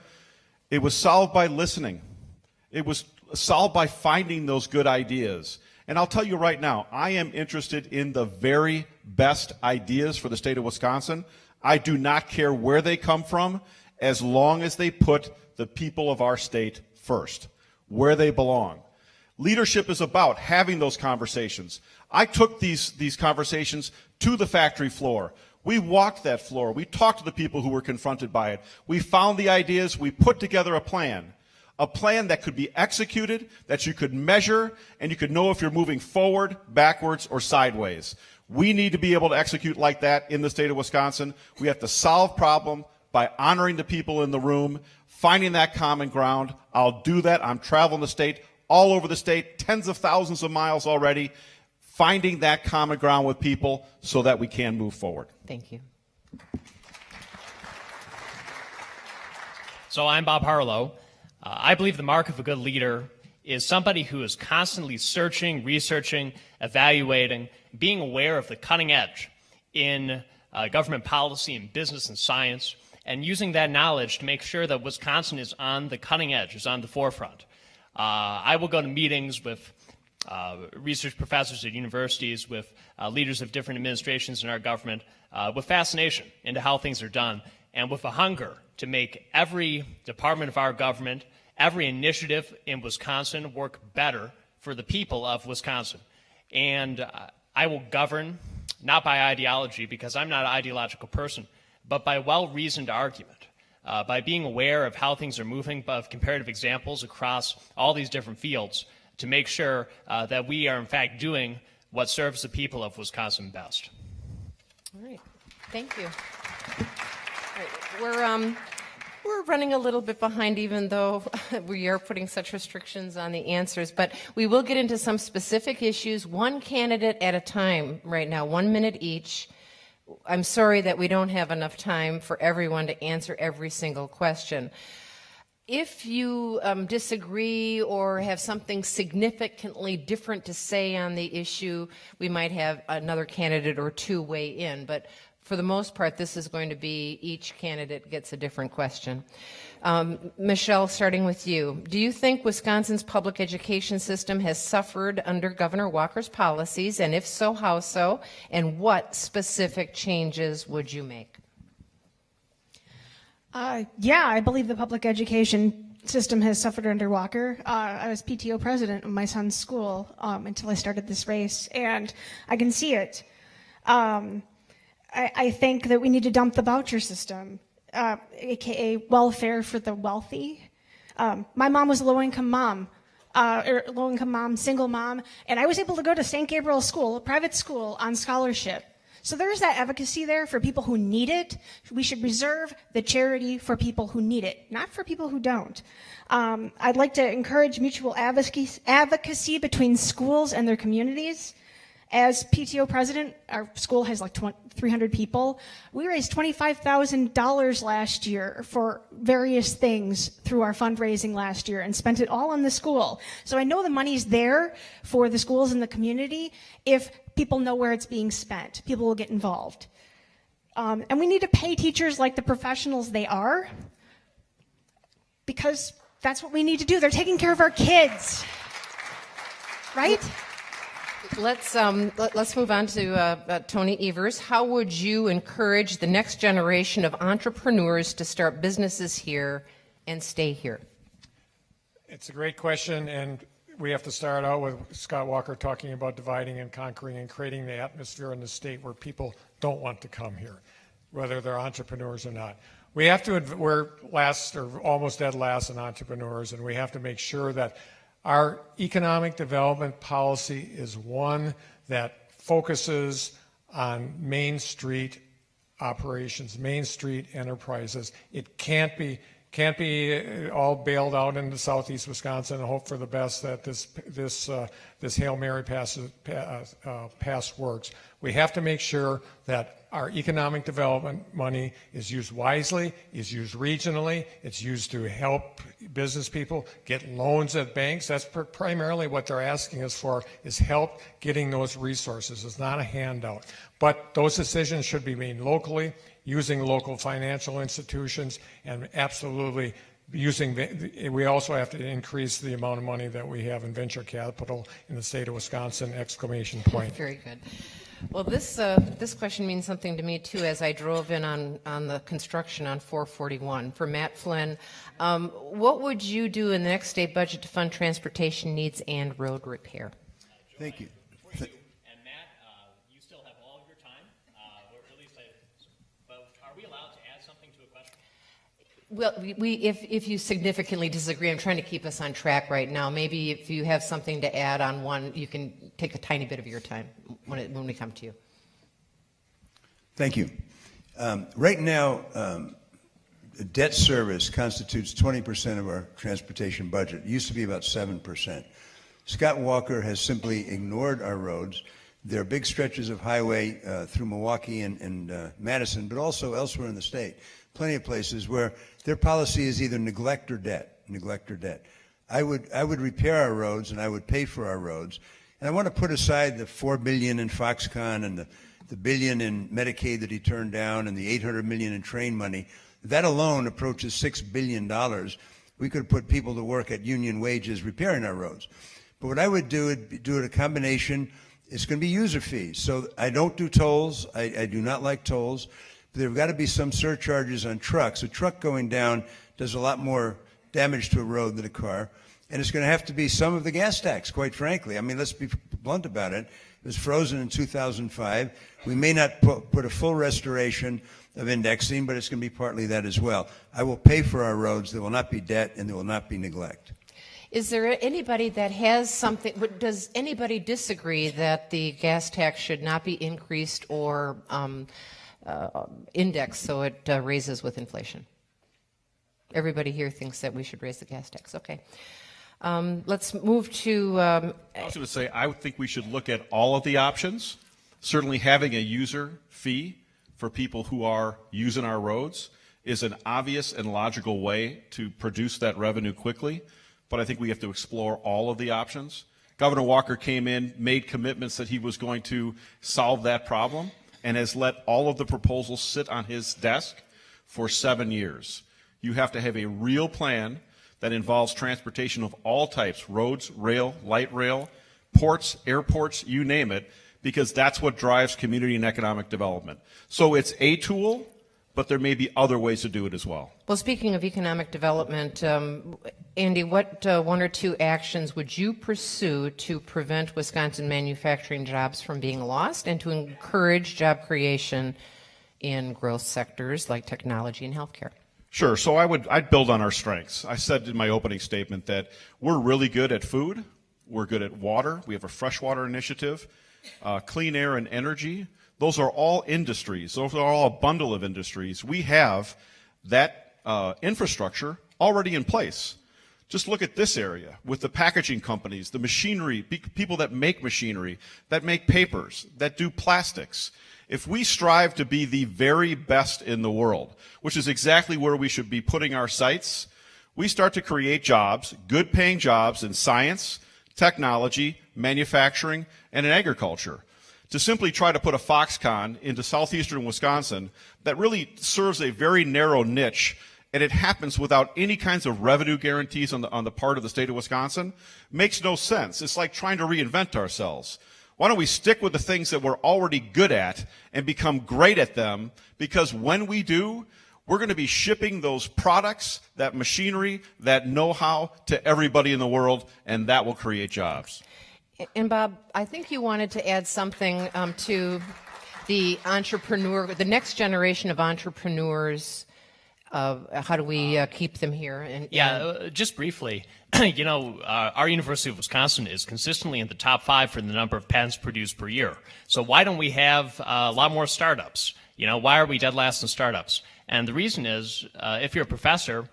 It was solved by listening. It was solved by finding those good ideas. And I'll tell you right now, I am interested in the very best ideas for the state of Wisconsin. I do not care where they come from, as long as they put the people of our state first, where they belong. Leadership is about having those conversations. I took these conversations to the factory floor. We walked that floor. We talked to the people who were confronted by it. We found the ideas. We put together a plan that could be executed, that you could measure, and you could know if you're moving forward, backwards, or sideways. We need to be able to execute like that in the state of Wisconsin. We have to solve problem by honoring the people in the room, finding that common ground. I'll do that. I'm traveling the state, all over the state, tens of thousands of miles already, finding that common ground with people so that we can move forward. Thank you. So I'm Bob Harlow. I believe the mark of a good leader is somebody who is constantly searching, researching, evaluating, being aware of the cutting edge in government policy and business and science, and using that knowledge to make sure that Wisconsin is on the cutting edge, is on the forefront. I will go to meetings with research professors at universities, with leaders of different administrations in our government, with fascination into how things are done, and with a hunger to make every department of our government, every initiative in Wisconsin work better for the people of Wisconsin. And I will govern, not by ideology, because I'm not an ideological person, but by well-reasoned argument, by being aware of how things are moving, of comparative examples across all these different fields, to make sure that we are in fact doing what serves the people of Wisconsin best. All right. Thank you. All right. We're running a little bit behind, even though we are putting such restrictions on the answers, but we will get into some specific issues, one candidate at a time right now, 1 minute each. I'm sorry that we don't have enough time for everyone to answer every single question. If you disagree or have something significantly different to say on the issue, we might have another candidate or two weigh in, but for the most part, this is going to be each candidate gets a different question. Michelle, starting with you. Do you think Wisconsin's public education system has suffered under Governor Walker's policies? And if so, how so? And what specific changes would you make? Yeah, I believe the public education system has suffered under Walker. I was PTO president of my son's school until I started this race, and I can see it. I think that we need to dump the voucher system, aka welfare for the wealthy. My mom was a low-income mom, single mom, and I was able to go to St. Gabriel's School, a private school, on scholarship. So there's that advocacy there for people who need it. We should reserve the charity for people who need it, not for people who don't. I'd like to encourage mutual advocacy between schools and their communities. As PTO president, our school has like 300 people. We raised $25,000 last year for various things through our fundraising last year and spent it all on the school. So I know the money's there for the schools and the community. If people know where it's being spent, people will get involved. And we need to pay teachers like the professionals they are, because that's what we need to do. They're taking care of our kids, right? Let's move on to Tony Evers. How would you encourage the next generation of entrepreneurs to start businesses here and stay here? It's a great question, and we have to start out with Scott Walker talking about dividing and conquering and creating the atmosphere in the state where people don't want to come here, whether they're entrepreneurs or not. We're last or almost dead last in entrepreneurs, and we have to make sure that our economic development policy is one that focuses on Main Street operations, Main Street enterprises. It can't be all bailed out into southeast Wisconsin and hope for the best that this Hail Mary pass works. We have to make sure that our economic development money is used wisely, is used regionally, it's used to help business people get loans at banks. That's primarily what they're asking us for, is help getting those resources. It's not a handout. But those decisions should be made locally, using local financial institutions, and absolutely we also have to increase the amount of money that we have in venture capital in the state of Wisconsin, exclamation point. Very good. Well, this question means something to me, too, as I drove in on the construction on 441. For Matt Flynn, what would you do in the next state budget to fund transportation needs and road repair? Thank you. And Matt, you still have all of your time, or at least but are we allowed to add something to a question? Well, if you significantly disagree, I'm trying to keep us on track right now. Maybe if you have something to add on one, you can take a tiny bit of your time when we come to you. Thank you. Right now, debt service constitutes 20% of our transportation budget. It used to be about 7%. Scott Walker has simply ignored our roads. There are big stretches of highway through Milwaukee and Madison, but also elsewhere in the state. Plenty of places where their policy is either neglect or debt. I would repair our roads, and I would pay for our roads. And I want to put aside the $4 billion in Foxconn and the $1 billion in Medicaid that he turned down and the $800 million in train money. That alone approaches $6 billion. We could put people to work at union wages repairing our roads. But what I would do it a combination. It's going to be user fees. So I don't do tolls. I do not like tolls. But there have got to be some surcharges on trucks. A truck going down does a lot more damage to a road than a car. And it's going to have to be some of the gas tax, quite frankly. I mean, let's be blunt about it. It was frozen in 2005. We may not put a full restoration of indexing, but it's going to be partly that as well. I will pay for our roads. There will not be debt, and there will not be neglect. Is there anybody that has something, does anybody disagree that the gas tax should not be increased or indexed so it raises with inflation? Everybody here thinks that we should raise the gas tax. Okay. Let's move to... I was going to say, I would think we should look at all of the options. Certainly having a user fee for people who are using our roads is an obvious and logical way to produce that revenue quickly, but I think we have to explore all of the options. Governor Walker came in, made commitments that he was going to solve that problem, and has let all of the proposals sit on his desk for 7 years. You have to have a real plan that involves transportation of all types, roads, rail, light rail, ports, airports, you name it, because that's what drives community and economic development. So it's a tool, but there may be other ways to do it as well. Well, speaking of economic development, Andy, what one or two actions would you pursue to prevent Wisconsin manufacturing jobs from being lost and to encourage job creation in growth sectors like technology and healthcare? Sure. So I'd build on our strengths. I said in my opening statement that we're really good at food. We're good at water. We have a freshwater initiative, clean air and energy. Those are all industries. Those are all a bundle of industries. We have that infrastructure already in place. Just look at this area with the packaging companies, the machinery, people that make machinery, that make papers, that do plastics. If we strive to be the very best in the world, which is exactly where we should be putting our sights, we start to create jobs, good paying jobs in science, technology, manufacturing, and in agriculture. To simply try to put a Foxconn into southeastern Wisconsin that really serves a very narrow niche, and it happens without any kinds of revenue guarantees on the part of the state of Wisconsin, makes no sense. It's like trying to reinvent ourselves. Why don't we stick with the things that we're already good at and become great at them? Because when we do, we're going to be shipping those products, that machinery, that know-how to everybody in the world, and that will create jobs. And Bob, I think you wanted to add something to the the next generation of entrepreneurs. How do we keep them here? Just briefly, our University of Wisconsin is consistently in the top 5 for the number of patents produced per year. So why don't we have a lot more startups? Why are we dead last in startups? And the reason is, if you're a professor,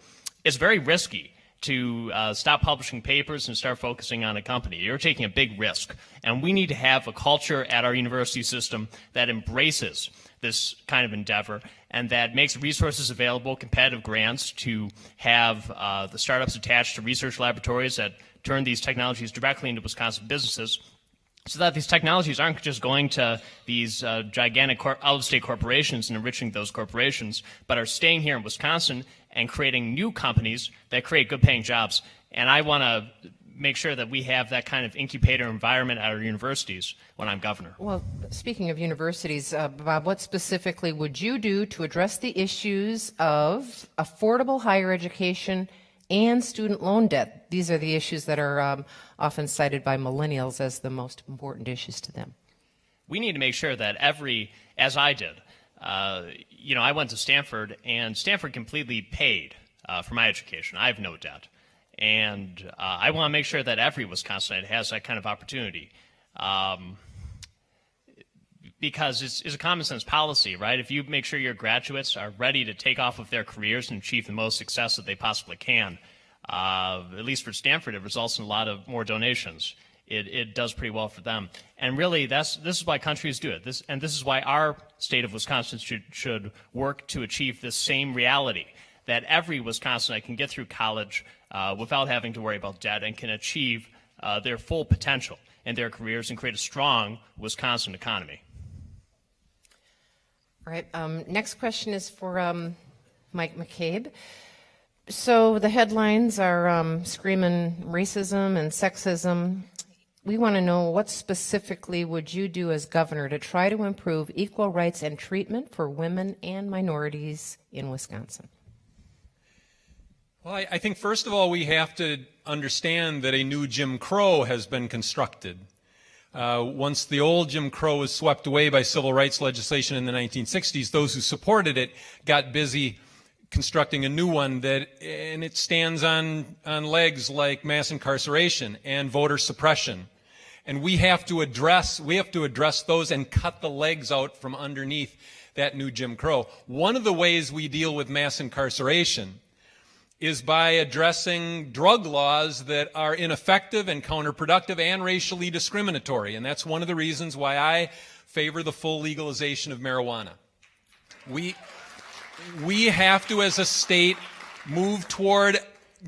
it's very risky to stop publishing papers and start focusing on a company. You're taking a big risk. And we need to have a culture at our university system that embraces this kind of endeavor and that makes resources available, competitive grants to have the startups attached to research laboratories that turn these technologies directly into Wisconsin businesses, so that these technologies aren't just going to these gigantic out-of-state corporations and enriching those corporations, but are staying here in Wisconsin and creating new companies that create good-paying jobs. And I want to make sure that we have that kind of incubator environment at our universities when I'm governor. Well, speaking of universities, Bob, what specifically would you do to address the issues of affordable higher education and student loan debt? These are the issues that are often cited by millennials as the most important issues to them. We need to make sure that as I did, I went to Stanford, and Stanford completely paid for my education. I have no debt. And I want to make sure that every Wisconsinite has that kind of opportunity. Because it's a common sense policy, right? If you make sure your graduates are ready to take off with their careers and achieve the most success that they possibly can, at least for Stanford, it results in a lot of more donations. It does pretty well for them. And really, this is why countries do it. This is why our state of Wisconsin should work to achieve this same reality, that every Wisconsinite can get through college without having to worry about debt and can achieve their full potential in their careers and create a strong Wisconsin economy. All right. Next question is for Mike McCabe. So the headlines are screaming racism and sexism. We want to know, what specifically would you do as governor to try to improve equal rights and treatment for women and minorities in Wisconsin? Well, I think first of all we have to understand that a new Jim Crow has been constructed. Once the old Jim Crow was swept away by civil rights legislation in the 1960s, those who supported it got busy constructing a new one and it stands on legs like mass incarceration and voter suppression. And we have to address those and cut the legs out from underneath that new Jim Crow. One of the ways we deal with mass incarceration is by addressing drug laws that are ineffective and counterproductive and racially discriminatory. And that's one of the reasons why I favor the full legalization of marijuana. We have to, as a state, move toward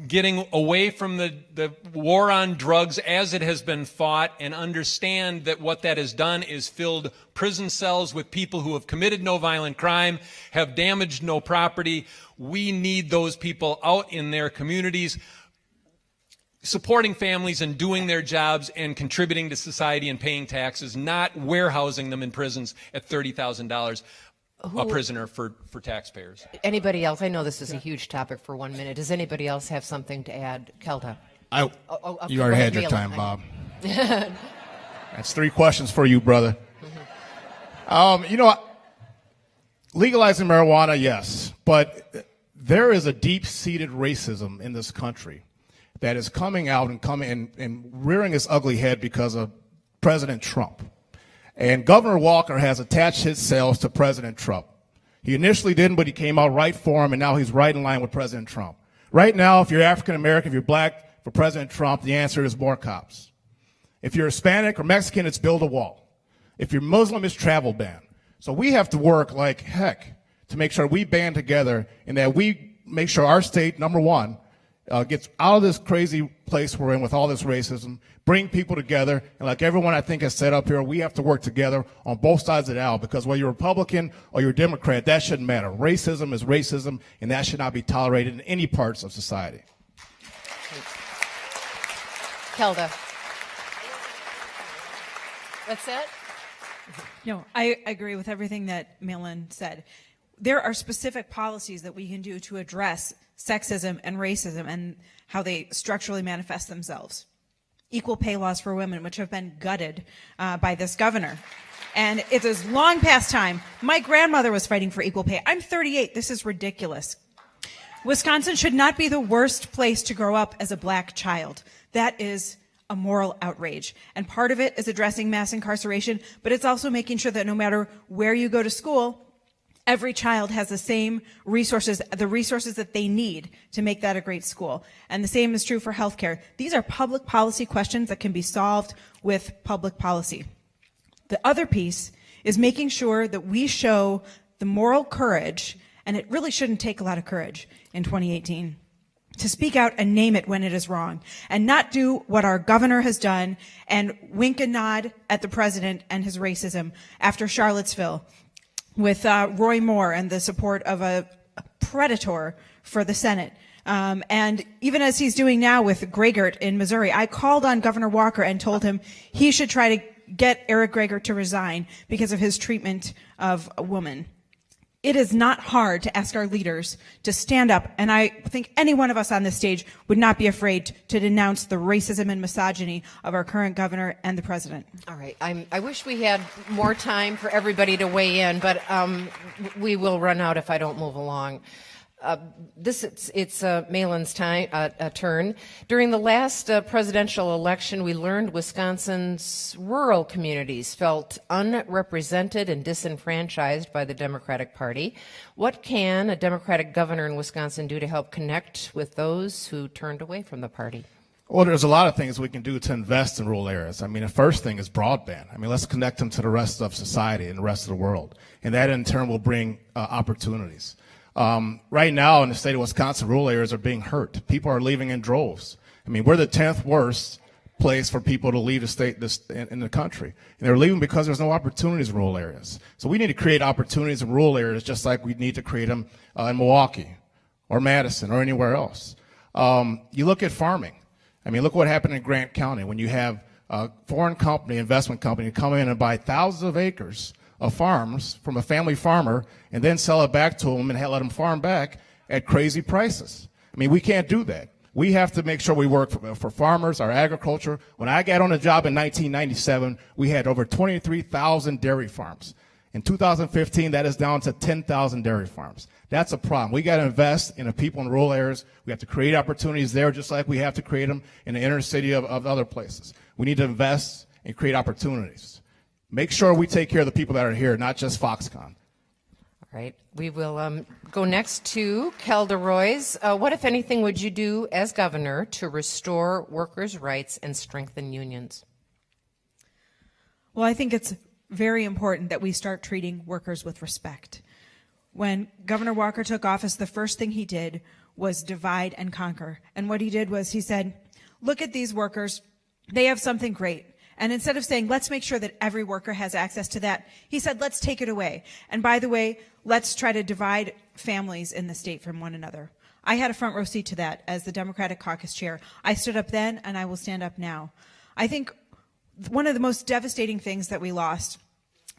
getting away from the war on drugs as it has been fought, and understand that what that has done is filled prison cells with people who have committed no violent crime, have damaged no property. We need those people out in their communities, supporting families and doing their jobs and contributing to society and paying taxes, not warehousing them in prisons at $30,000 a prisoner for taxpayers. Anybody else? I know this is a huge topic for 1 minute. Does anybody else have something to add? Kelda. You already had your time, Bob. That's 3 questions for you, brother. Legalizing marijuana, yes, but there is a deep-seated racism in this country that is coming out and rearing its ugly head because of President Trump. And Governor Walker has attached himself to President Trump. He initially didn't, but he came out right for him, and now he's right in line with President Trump. Right now, if you're African American, if you're black, for President Trump, the answer is more cops. If you're Hispanic or Mexican, it's build a wall. If you're Muslim, it's travel ban. So we have to work like heck to make sure we band together and that we make sure our state, number one, gets out of this crazy place we're in with all this racism, bring people together, and like everyone I think has said up here, we have to work together on both sides of the aisle, because whether you're Republican or you're Democrat, that shouldn't matter. Racism is racism, and that should not be tolerated in any parts of society. Kelda. What's that? No, I agree with everything that Malin said. There are specific policies that we can do to address sexism and racism and how they structurally manifest themselves. Equal pay laws for women, which have been gutted by this governor. And it is long past time. My grandmother was fighting for equal pay. I'm 38. This is ridiculous. Wisconsin should not be the worst place to grow up as a black child. That is a moral outrage. And part of it is addressing mass incarceration, but it's also making sure that no matter where you go to school, every child has the same resources, the resources that they need to make that a great school. And the same is true for healthcare. These are public policy questions that can be solved with public policy. The other piece is making sure that we show the moral courage, and it really shouldn't take a lot of courage in 2018, to speak out and name it when it is wrong, and not do what our governor has done and wink and nod at the president and his racism after Charlottesville with Roy Moore and the support of a predator for the Senate. And even as he's doing now with Gregert in Missouri, I called on Governor Walker and told him he should try to get Eric Gregert to resign because of his treatment of a woman. It is not hard to ask our leaders to stand up, and I think any one of us on this stage would not be afraid to denounce the racism and misogyny of our current governor and the president. All right. I wish we had more time for everybody to weigh in, but we will run out if I don't move along. It's Malin's turn. During the last presidential election, we learned Wisconsin's rural communities felt unrepresented and disenfranchised by the Democratic Party. What can a Democratic governor in Wisconsin do to help connect with those who turned away from the party? Well, there's a lot of things we can do to invest in rural areas. I mean, the first thing is broadband. I mean, let's connect them to the rest of society and the rest of the world. And that in turn will bring opportunities. Right now in the state of Wisconsin, rural areas are being hurt. People are leaving in droves. I mean, we're the 10th worst place for people to leave the state in the country. And they're leaving because there's no opportunities in rural areas. So we need to create opportunities in rural areas just like we need to create them in Milwaukee or Madison or anywhere else. You look at farming. I mean, look what happened in Grant County when you have a foreign company, investment company, come in and buy thousands of acres of farms from a family farmer and then sell it back to them and let them farm back at crazy prices. I mean, we can't do that. We have to make sure we work for farmers, our agriculture. When I got on the job in 1997, we had over 23,000 dairy farms. In 2015, that is down to 10,000 dairy farms. That's a problem. We got to invest in the people in rural areas. We have to create opportunities there just like we have to create them in the inner city of other places. We need to invest and create opportunities. Make sure we take care of the people that are here, not just Foxconn. All right. We will go next to Kelda Royce. What, if anything, would you do as governor to restore workers' rights and strengthen unions? Well, I think it's very important that we start treating workers with respect. When Governor Walker took office, the first thing he did was divide and conquer. And what he did was he said, look at these workers. They have something great. And instead of saying, let's make sure that every worker has access to that, he said, let's take it away. And by the way, let's try to divide families in the state from one another. I had a front row seat to that as the Democratic caucus chair. I stood up then, and I will stand up now. I think one of the most devastating things that we lost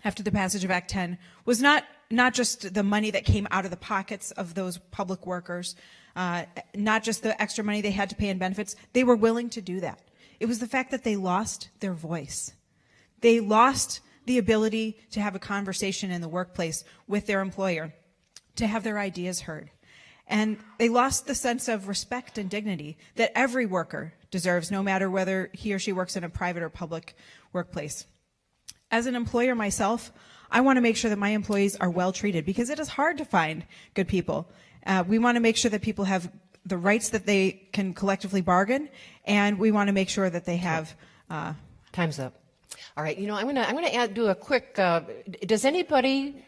after the passage of Act 10 was not just the money that came out of the pockets of those public workers, not just the extra money they had to pay in benefits. They were willing to do that. It was the fact that they lost their voice. They lost the ability to have a conversation in the workplace with their employer, to have their ideas heard. And they lost the sense of respect and dignity that every worker deserves, no matter whether he or she works in a private or public workplace. As an employer myself, I want to make sure that my employees are well treated because it is hard to find good people. We want to make sure that people have the rights that they can collectively bargain, and we want to make sure that they have. Time's up. All right. I'm gonna do a quick. Does anybody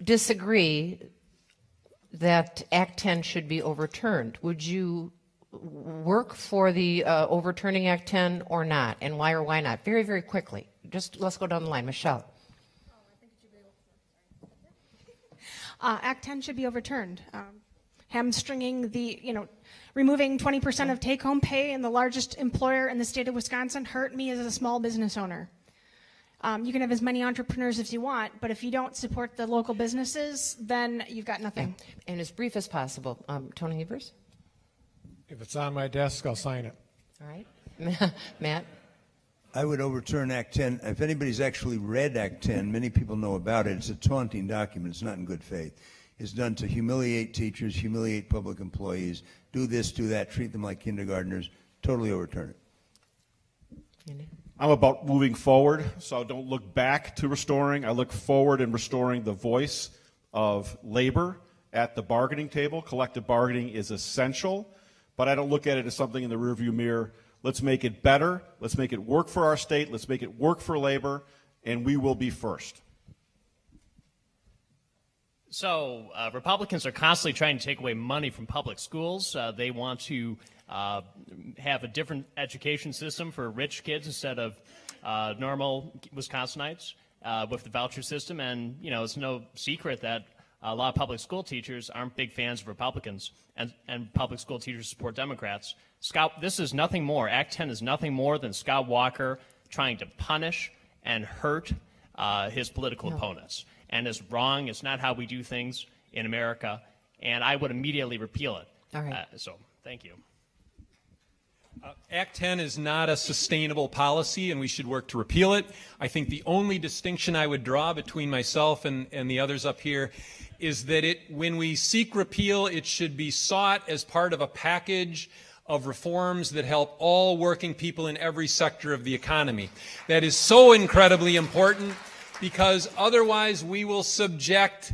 disagree that Act 10 should be overturned? Would you work for the overturning Act 10 or not, and why or why not? Very, very quickly. Just let's go down the line. Michelle. Act 10 should be overturned. Hamstringing removing 20% of take-home pay in the largest employer in the state of Wisconsin hurt me as a small business owner. You can have as many entrepreneurs as you want, but if you don't support the local businesses, then you've got nothing. And as brief as possible. Tony Evers? If it's on my desk, I'll sign it. All right. Matt? I would overturn Act 10. If anybody's actually read Act 10, many people know about it. It's a taunting document. It's not in good faith. It's done to humiliate teachers, humiliate public employees, do this, do that, treat them like kindergartners. Totally overturn it. I'm about moving forward, so I don't look back to restoring. I look forward in restoring the voice of labor at the bargaining table. Collective bargaining is essential, but I don't look at it as something in the rearview mirror. Let's make it better. Let's make it work for our state. Let's make it work for labor, and we will be first. So Republicans are constantly trying to take away money from public schools. They want to have a different education system for rich kids instead of normal Wisconsinites with the voucher system. And, it's no secret that a lot of public school teachers aren't big fans of Republicans, and public school teachers support Democrats. This is nothing more. Act 10 is nothing more than Scott Walker trying to punish and hurt his political opponents. And it's wrong. It's not how we do things in America. And I would immediately repeal it. All right. So thank you. Act 10 is not a sustainable policy, and we should work to repeal it. I think the only distinction I would draw between myself and the others up here is that when we seek repeal, it should be sought as part of a package of reforms that help all working people in every sector of the economy. That is so incredibly important, because otherwise we will subject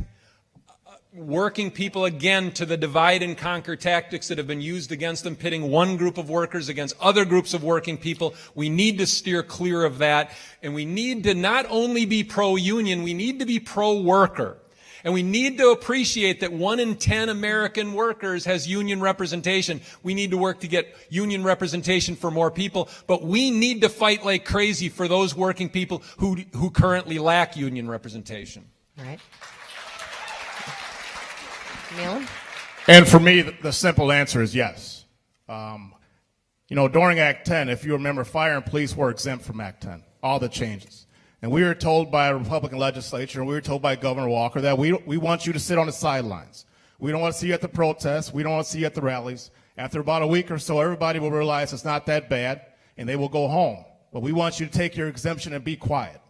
working people again to the divide and conquer tactics that have been used against them, pitting one group of workers against other groups of working people. We need to steer clear of that, and we need to not only be pro-union, we need to be pro-worker. And we need to appreciate that 1 in 10 American workers has union representation. We need to work to get union representation for more people, but we need to fight like crazy for those working people who currently lack union representation. All right. Neil? And for me, the simple answer is yes. During Act 10, if you remember, fire and police were exempt from Act 10, all the changes. And we were told by a Republican legislature, and we were told by Governor Walker that we want you to sit on the sidelines. We don't want to see you at the protests. We don't want to see you at the rallies. After about a week or so, everybody will realize it's not that bad, and they will go home. But we want you to take your exemption and be quiet.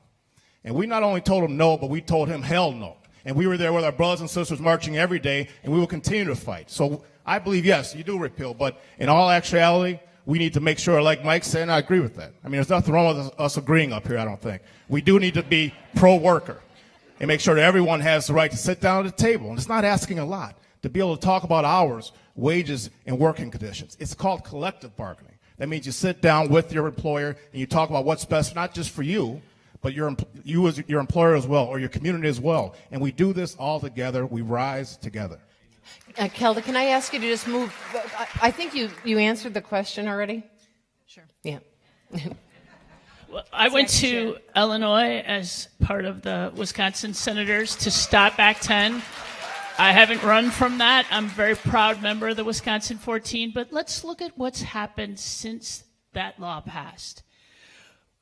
And we not only told him no, but we told him hell no. And we were there with our brothers and sisters marching every day, and we will continue to fight. So I believe, yes, you do repeal, but in all actuality, we need to make sure, like Mike said, and I agree with that. I mean, there's nothing wrong with us agreeing up here, I don't think. We do need to be pro-worker and make sure that everyone has the right to sit down at the table. And it's not asking a lot to be able to talk about hours, wages, and working conditions. It's called collective bargaining. That means you sit down with your employer and you talk about what's best, not just for you, but you as your employer as well, or your community as well. And we do this all together. We rise together. Kelda, can I ask you to just move? I think you answered the question already. Sure. Yeah. Well, I went to Illinois as part of the Wisconsin Senators to stop Act 10. I haven't run from that. I'm a very proud member of the Wisconsin 14, but let's look at what's happened since that law passed.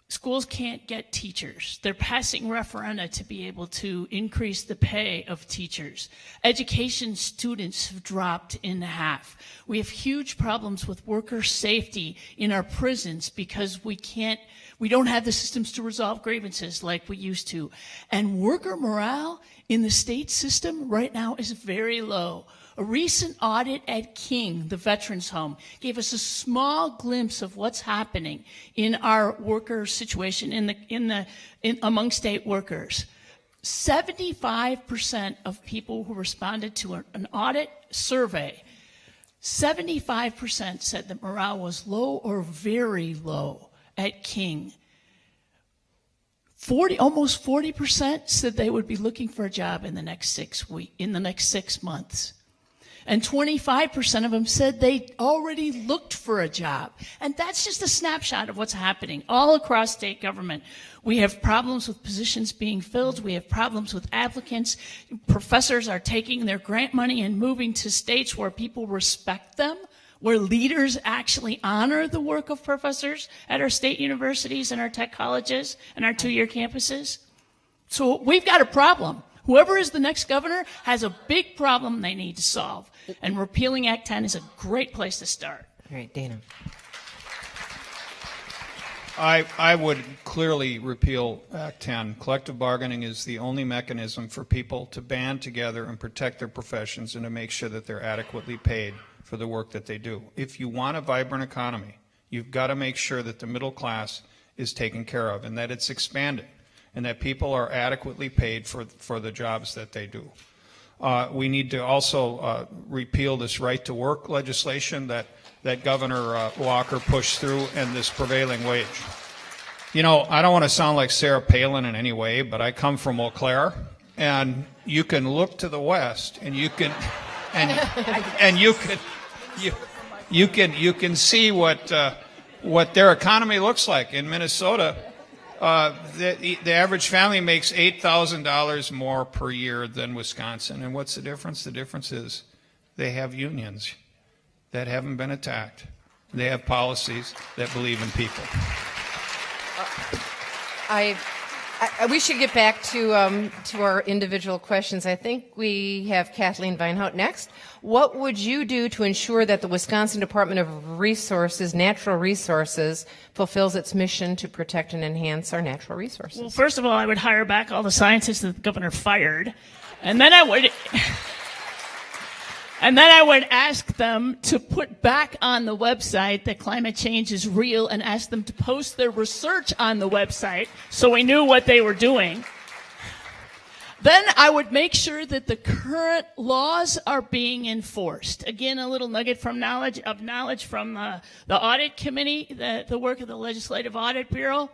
Schools can't get teachers. They're passing referenda to be able to increase the pay of teachers. Education students have dropped in half. We have huge problems with worker safety in our prisons because we don't have the systems to resolve grievances like we used to. And worker morale in the state system right now is very low. A recent audit at King, the Veterans Home, gave us a small glimpse of what's happening in our worker situation among state workers. 75% of people who responded to an audit survey, 75% said that morale was low or very low at King. Almost 40% said they would be looking for a job in the next 6 months. And 25% of them said they already looked for a job. And that's just a snapshot of what's happening all across state government. We have problems with positions being filled. We have problems with applicants. Professors are taking their grant money and moving to states where people respect them, where leaders actually honor the work of professors at our state universities and our tech colleges and our two-year campuses. So we've got a problem. Whoever is the next governor has a big problem they need to solve. And repealing Act 10 is a great place to start. All right, Dana. I would clearly repeal Act 10. Collective bargaining is the only mechanism for people to band together and protect their professions and to make sure that they're adequately paid for the work that they do. If you want a vibrant economy, you've got to make sure that the middle class is taken care of and that it's expanding and that people are adequately paid for the jobs that they do. We need to also repeal this right to work legislation that Governor Walker pushed through and this prevailing wage. You know, I don't want to sound like Sarah Palin in any way, but I come from Eau Claire, and you can look to the west, and you can see what their economy looks like in Minnesota. The average family makes $8,000 more per year than Wisconsin. And what's the difference? The difference is they have unions that haven't been attacked. They have policies that believe in people. We should get back to our individual questions. I think we have Kathleen Weinhaut next. What would you do to ensure that the Wisconsin Department of Natural Resources, fulfills its mission to protect and enhance our natural resources? Well, first of all, I would hire back all the scientists that the governor fired, and then I would ask them to put back on the website that climate change is real and ask them to post their research on the website so we knew what they were doing. Then I would make sure that the current laws are being enforced. Again, a little nugget from knowledge from the audit committee, the work of the Legislative Audit Bureau.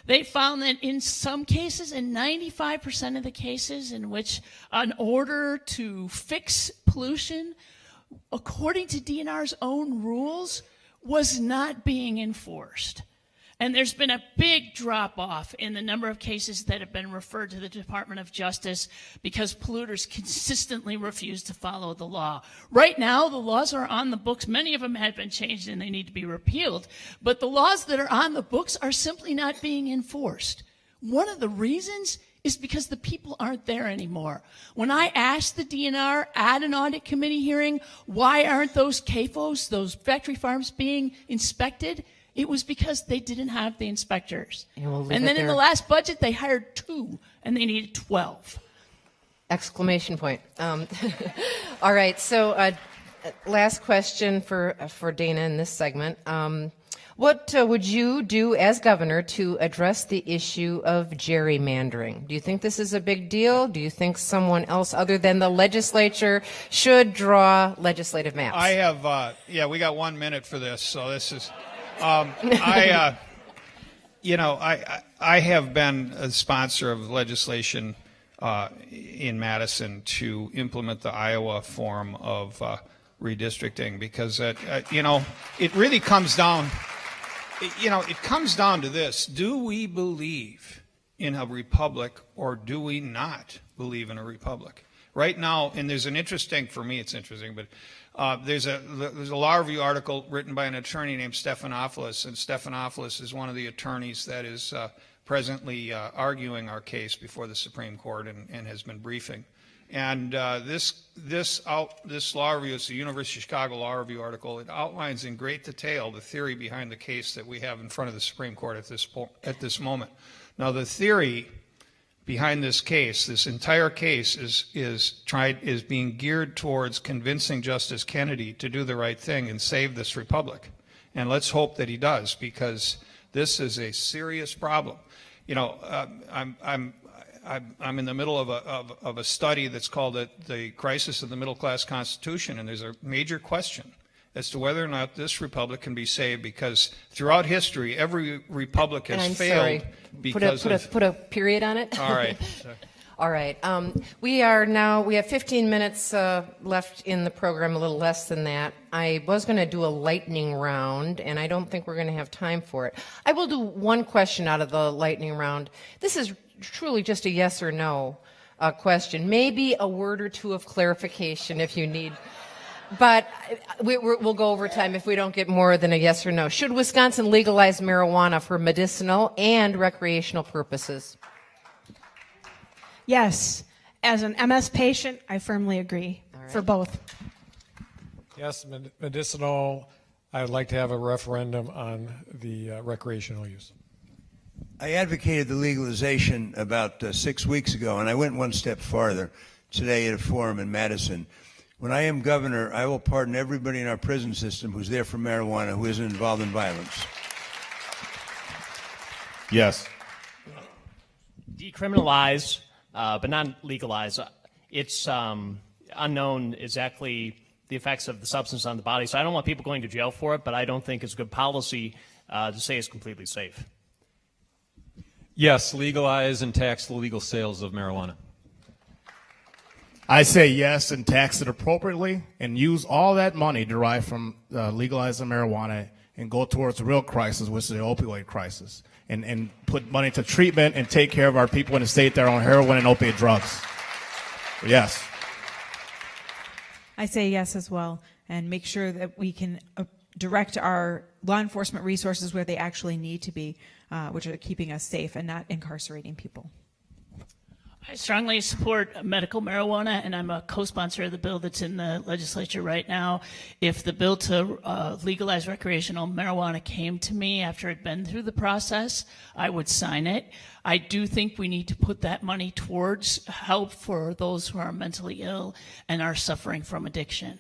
They found that in some cases, in 95% of the cases in which an order to fix pollution, according to DNR's own rules, was not being enforced. And there's been a big drop-off in the number of cases that have been referred to the Department of Justice because polluters consistently refuse to follow the law. Right now, the laws are on the books. Many of them have been changed and they need to be repealed. But the laws that are on the books are simply not being enforced. One of the reasons is because the people aren't there anymore. When I asked the DNR at an audit committee hearing, why aren't those CAFOs, those factory farms, being inspected? It was because they didn't have the inspectors. And we'll leave And it then in the there. last budget, they hired 2, and they needed 12. Exclamation point. All right, so last question for Dana in this segment. What would you do as governor to address the issue of gerrymandering? Do you think this is a big deal? Do you think someone else other than the legislature should draw legislative maps? I have, we got 1 minute for this, so this is, I have been a sponsor of legislation in Madison to implement the Iowa form of redistricting because, it really comes down. It comes down to this. Do we believe in a republic or do we not believe in a republic? Right now, and there's an interesting, for me it's interesting, but there's a law review article written by an attorney named Stephanopoulos, and Stephanopoulos is one of the attorneys that is presently arguing our case before the Supreme Court and has been briefing. And this law review, it's the University of Chicago Law Review article. It outlines in great detail the theory behind the case that we have in front of the Supreme Court at this moment. Now, the theory behind this case, this entire case, is being geared towards convincing Justice Kennedy to do the right thing and save this republic. And let's hope that he does, because this is a serious problem. I'm in the middle of a study that's called the Crisis of the Middle Class Constitution, and there's a major question as to whether or not this republic can be saved, because throughout history, every republic has failed because put a period on it. All right. All right. We have 15 minutes left in the program, a little less than that. I was going to do a lightning round, and I don't think we're going to have time for it. I will do one question out of the lightning round. This is truly just a yes or no question. Maybe a word or two of clarification if you need. But we'll go over time if we don't get more than a yes or no. Should Wisconsin legalize marijuana for medicinal and recreational purposes? Yes. As an MS patient, I firmly agree for both. Yes, medicinal. I would like to have a referendum on the recreational use. I advocated the legalization about 6 weeks ago, and I went one step farther today at a forum in Madison. When I am governor, I will pardon everybody in our prison system who's there for marijuana who isn't involved in violence. Yes. Decriminalize, but not legalize. It's unknown exactly the effects of the substance on the body, so I don't want people going to jail for it, but I don't think it's good policy to say it's completely safe. Yes, legalize and tax the legal sales of marijuana. I say yes and tax it appropriately and use all that money derived from legalizing marijuana and go towards the real crisis, which is the opioid crisis, and put money to treatment and take care of our people in the state that are on heroin and opiate drugs. Yes. I say yes as well, and make sure that we can direct our law enforcement resources where they actually need to be, which are keeping us safe and not incarcerating people. I strongly support medical marijuana, and I'm a co-sponsor of the bill that's in the legislature right now. If the bill to legalize recreational marijuana came to me after it had been through the process, I would sign it. I do think we need to put that money towards help for those who are mentally ill and are suffering from addiction.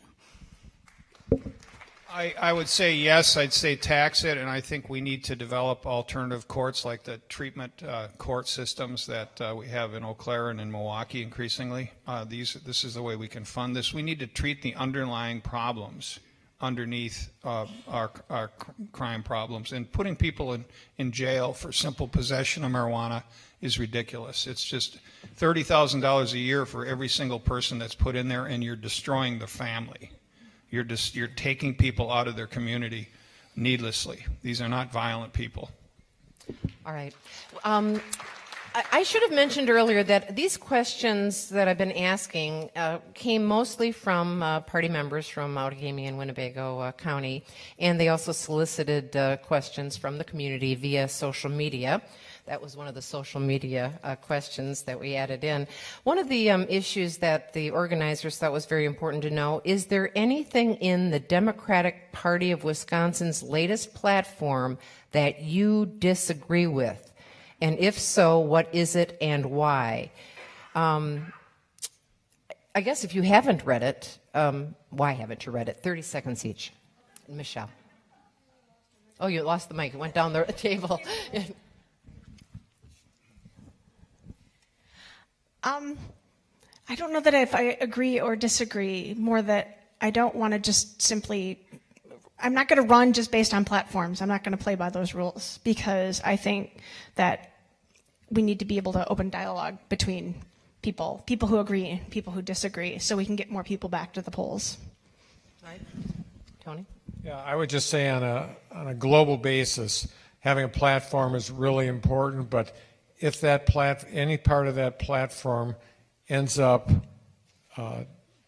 I would say yes. I'd say tax it, and I think we need to develop alternative courts like the treatment court systems that we have in Eau Claire and in Milwaukee increasingly. This is the way we can fund this. We need to treat the underlying problems underneath our crime problems. And putting people in jail for simple possession of marijuana is ridiculous. It's just $30,000 a year for every single person that's put in there, and you're destroying the family. You're taking people out of their community needlessly. These are not violent people. All right. I should have mentioned earlier that these questions that I've been asking came mostly from party members from Outagamie and Winnebago County, and they also solicited questions from the community via social media. That was one of the social media questions that we added in. One of the issues that the organizers thought was very important to know, is there anything in the Democratic Party of Wisconsin's latest platform that you disagree with? And if so, what is it and why? I guess if you haven't read it, why haven't you read it? 30 seconds each. Michelle. Oh, you lost the mic. It went down the table. I don't know that if I agree or disagree, more that I don't want to just simply, I'm not going to run just based on platforms. I'm not going to play by those rules, because I think that we need to be able to open dialogue between people who agree and people who disagree, so we can get more people back to the polls. All right. Tony? Yeah, I would just say on a global basis, having a platform is really important, but if that any part of that platform ends up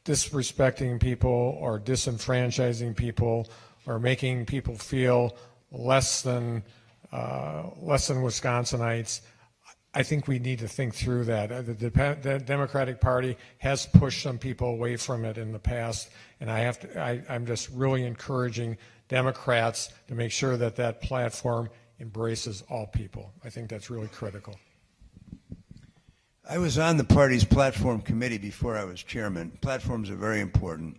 disrespecting people or disenfranchising people or making people feel less than Wisconsinites, I think we need to think through that. The Democratic Party has pushed some people away from it in the past, and I'm just really encouraging Democrats to make sure that that platform embraces all people. I think that's really critical. I was on the party's platform committee before I was chairman. Platforms are very important.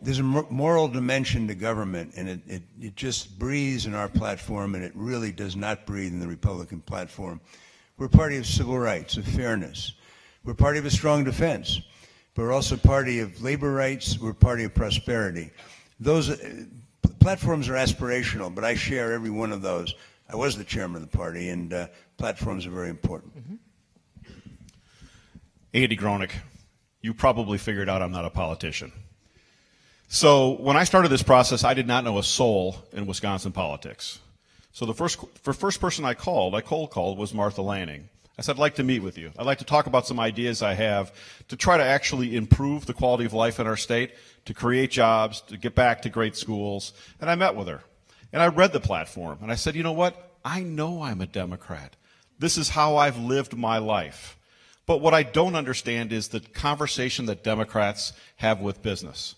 There's a moral dimension to government, and it just breathes in our platform, and it really does not breathe in the Republican platform. We're a party of civil rights, of fairness. We're a party of a strong defense. But we're also a party of labor rights. We're a party of prosperity. Those platforms are aspirational, but I share every one of those. I was the chairman of the party, and platforms are very important. Mm-hmm. Andy Gronick, you probably figured out I'm not a politician. So when I started this process, I did not know a soul in Wisconsin politics. So the first person I cold called was Martha Lanning. I said, I'd like to meet with you. I'd like to talk about some ideas I have to try to actually improve the quality of life in our state, to create jobs, to get back to great schools. And I met with her. And I read the platform. And I said, you know what? I know I'm a Democrat. This is how I've lived my life. But what I don't understand is the conversation that Democrats have with business.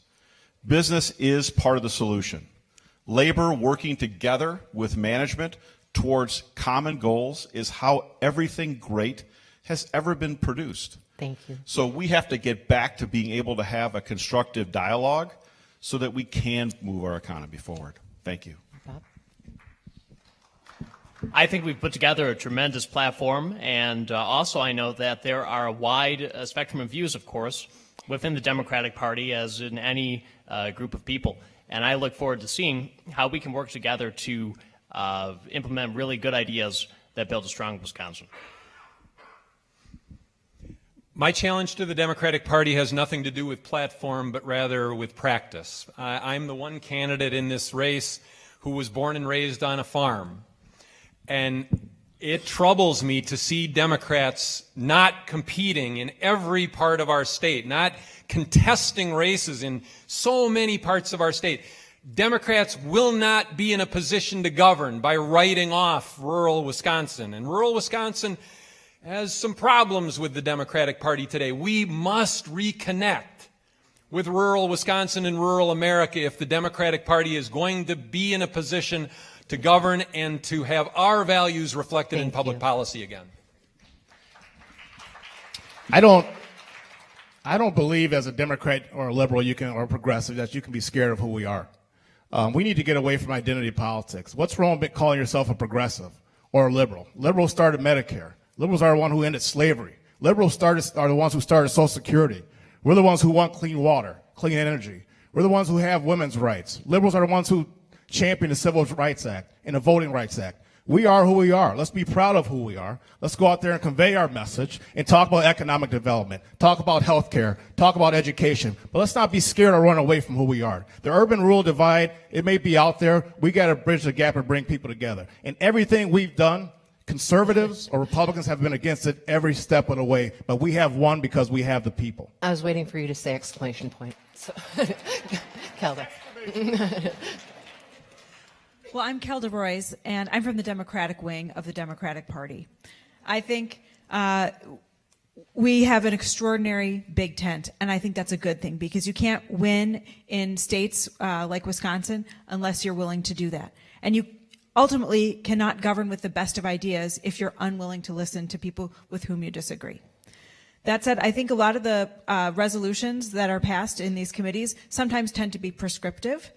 Business is part of the solution. Labor working together with management towards common goals is how everything great has ever been produced. Thank you. So we have to get back to being able to have a constructive dialogue so that we can move our economy forward. Thank you. Bob? I think we've put together a tremendous platform, and also I know that there are a wide spectrum of views, of course, within the Democratic Party, as in any group of people. And I look forward to seeing how we can work together to implement really good ideas that build a strong Wisconsin. My challenge to the Democratic Party has nothing to do with platform, but rather with practice. I'm the one candidate in this race who was born and raised on a farm. And it troubles me to see Democrats not competing in every part of our state, not contesting races in so many parts of our state. Democrats will not be in a position to govern by writing off rural Wisconsin. And rural Wisconsin has some problems with the Democratic Party today. We must reconnect with rural Wisconsin and rural America if the Democratic Party is going to be in a position to govern and to have our values reflected in public policy again. I don't believe as a Democrat or a liberal or a progressive that you can be scared of who we are. We need to get away from identity politics. What's wrong with calling yourself a progressive or a liberal? Liberals started Medicare. Liberals are the one who ended slavery. Liberals are the ones who started Social Security. We're the ones who want clean water, clean energy. We're the ones who have women's rights. Liberals are the ones who champion the Civil Rights Act and the Voting Rights Act. We are who we are. Let's be proud of who we are. Let's go out there and convey our message and talk about economic development, talk about health care, talk about education. But let's not be scared or run away from who we are. The urban-rural divide, it may be out there. We got to bridge the gap and bring people together. And everything we've done Conservatives or Republicans have been against it every step of the way, but we have won because we have the people. I was waiting for you to say exclamation point. So, Kelda. Well, I'm Kelda Royce, and I'm from the Democratic wing of the Democratic Party. I think we have an extraordinary big tent, and I think that's a good thing because you can't win in states like Wisconsin unless you're willing to do that. And you ultimately cannot govern with the best of ideas if you're unwilling to listen to people with whom you disagree. That said, I think a lot of the resolutions that are passed in these committees sometimes tend to be prescriptive.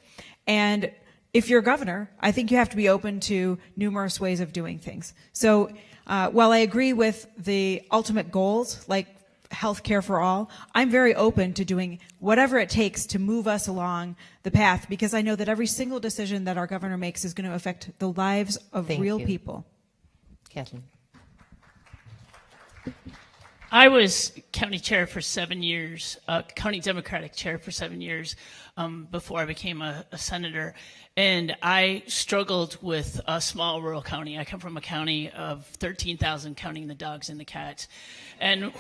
And if you're governor, I think you have to be open to numerous ways of doing things. So while I agree with the ultimate goals, like health care for all, I'm very open to doing whatever it takes to move us along the path because I know that every single decision that our governor makes is going to affect the lives of real people. Kathleen. I was county chair for 7 years, county Democratic chair for 7 years before I became a senator. And I struggled with a small rural county. I come from a county of 13,000, counting the dogs and the cats. And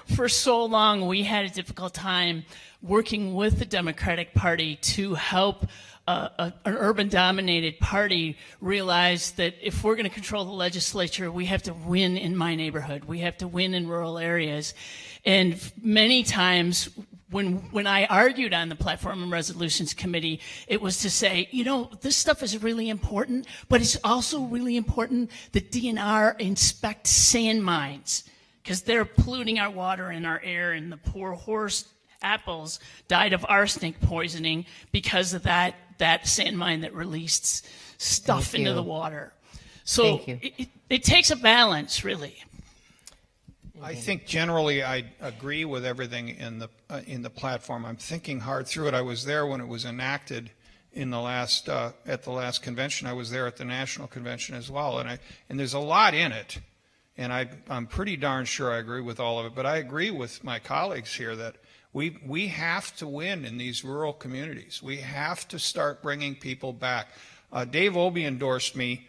for so long, we had a difficult time working with the Democratic Party to help an urban-dominated party realize that if we're going to control the legislature, we have to win in my neighborhood. We have to win in rural areas. And many times when I argued on the Platform and Resolutions Committee, it was to say, you know, this stuff is really important, but it's also really important that DNR inspect sand mines because they're polluting our water and our air, and the poor horse apples died of arsenic poisoning because of that sand mine that released stuff into the water. So it takes a balance, really. I think generally I agree with everything in the platform. I'm thinking hard through it. I was there when it was enacted in the last at the last convention. I was there at the national convention as well, and there's a lot in it, and I'm pretty darn sure I agree with all of it. But I agree with my colleagues here that we have to win in these rural communities. We have to start bringing people back. Dave Obey endorsed me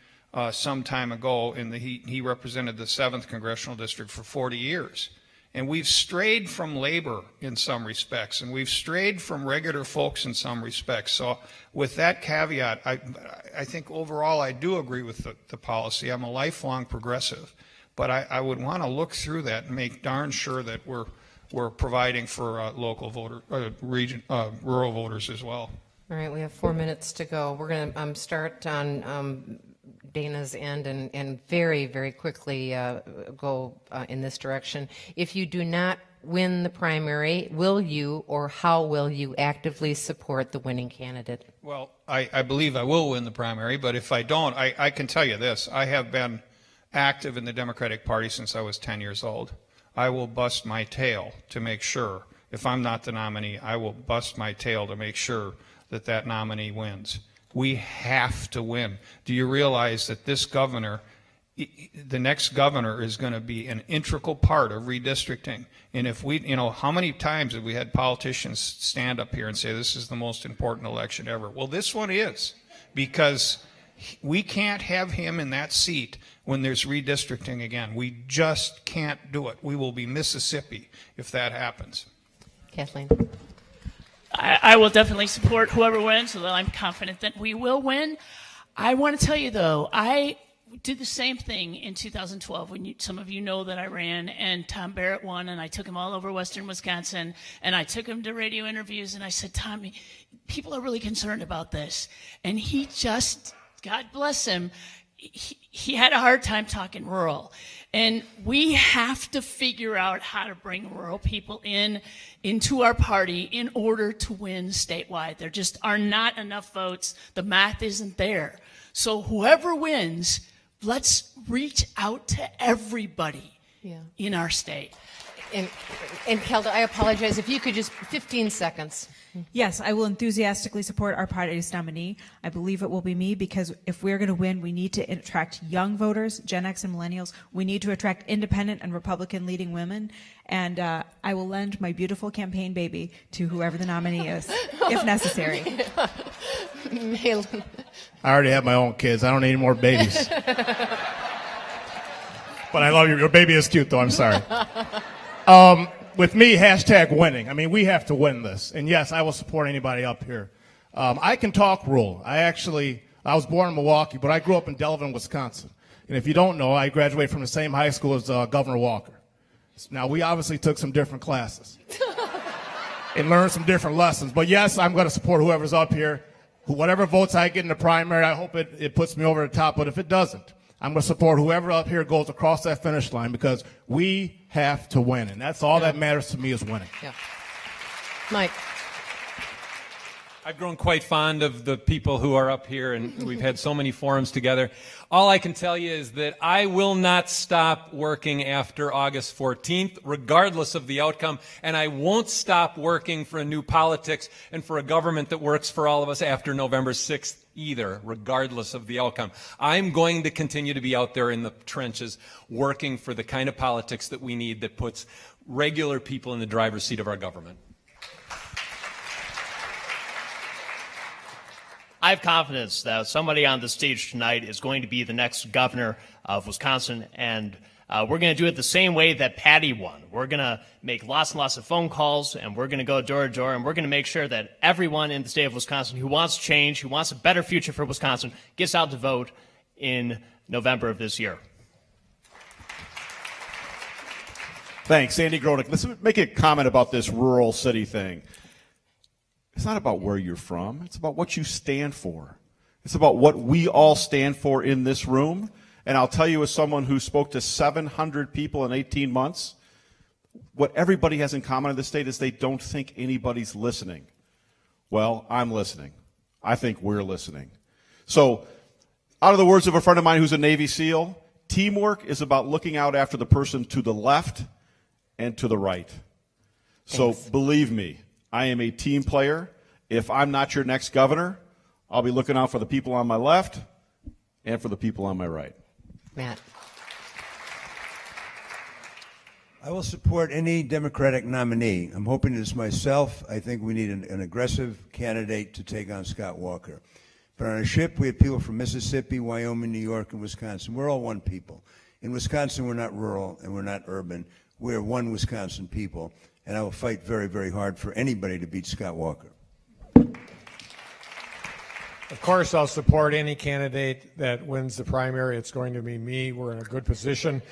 some time ago. He represented the 7th Congressional District for 40 years. And we've strayed from labor in some respects, and we've strayed from regular folks in some respects. So with that caveat, I think overall I do agree with the policy. I'm a lifelong progressive. But I would want to look through that and make darn sure that we're providing for local voter, rural voters as well. All right, we have 4 minutes to go. We're going to start on Dana's end and very, very quickly go in this direction. If you do not win the primary, will you or how will you actively support the winning candidate? Well, I believe I will win the primary, but if I don't, I can tell you this. I have been active in the Democratic Party since I was 10 years old. I will bust my tail to make sure, if I'm not the nominee, I will bust my tail to make sure that nominee wins. We have to win. Do you realize that this governor, the next governor, is going to be an integral part of redistricting? And if we, how many times have we had politicians stand up here and say this is the most important election ever? Well, this one is, because we can't have him in that seat when there's redistricting again. We just can't do it. We will be Mississippi if that happens. Kathleen. I will definitely support whoever wins, although I'm confident that we will win. I want to tell you, though, I did the same thing in 2012 when some of you know that I ran, and Tom Barrett won, and I took him all over western Wisconsin, and I took him to radio interviews, and I said, Tommy, people are really concerned about this. And he just, God bless him, he had a hard time talking rural. And we have to figure out how to bring rural people into our party in order to win statewide. There just are not enough votes. The math isn't there. So whoever wins, let's reach out to everybody in our state. And Kelda, I apologize. If you could just 15 seconds. Yes, I will enthusiastically support our party's nominee. I believe it will be me because if we're going to win, we need to attract young voters, Gen X and millennials. We need to attract independent and Republican-leading women. And I will lend my beautiful campaign baby to whoever the nominee is, if necessary. I already have my own kids. I don't need any more babies. But I love you. Your baby is cute, though. I'm sorry. With me, hashtag winning. I mean, we have to win this. And yes, I will support anybody up here. I can talk rural. I was born in Milwaukee, but I grew up in Delavan, Wisconsin. And if you don't know, I graduated from the same high school as Governor Walker. Now, we obviously took some different classes and learned some different lessons. But yes, I'm going to support whoever's up here. Whatever votes I get in the primary, I hope it puts me over the top. But if it doesn't, I'm going to support whoever up here goes across that finish line because we have to win. And that's all that matters to me is winning. Yeah. Mike. I've grown quite fond of the people who are up here, and we've had so many forums together. All I can tell you is that I will not stop working after August 14th, regardless of the outcome, and I won't stop working for a new politics and for a government that works for all of us after November 6th either, regardless of the outcome. I'm going to continue to be out there in the trenches working for the kind of politics that we need that puts regular people in the driver's seat of our government. I have confidence that somebody on the stage tonight is going to be the next governor of Wisconsin, and we're going to do it the same way that Patty won. We're going to make lots and lots of phone calls, and we're going to go door to door, and we're going to make sure that everyone in the state of Wisconsin who wants change, who wants a better future for Wisconsin, gets out to vote in November of this year. Thanks, Andy Grodick. Let's make a comment about this rural city thing. It's not about where you're from. It's about what you stand for. It's about what we all stand for in this room. And I'll tell you, as someone who spoke to 700 people in 18 months, what everybody has in common in this state is they don't think anybody's listening. Well, I'm listening. I think we're listening. So, out of the words of a friend of mine who's a Navy SEAL, teamwork is about looking out after the person to the left and to the right. Thanks. So, believe me, I am a team player. If I'm not your next governor, I'll be looking out for the people on my left and for the people on my right. Matt. I will support any Democratic nominee. I'm hoping it's myself. I think we need an aggressive candidate to take on Scott Walker. But on a ship, we have people from Mississippi, Wyoming, New York, and Wisconsin. We're all one people. In Wisconsin, we're not rural and we're not urban. We're one Wisconsin people. And I will fight very, very hard for anybody to beat Scott Walker. Of course, I'll support any candidate that wins the primary. It's going to be me. We're in a good position.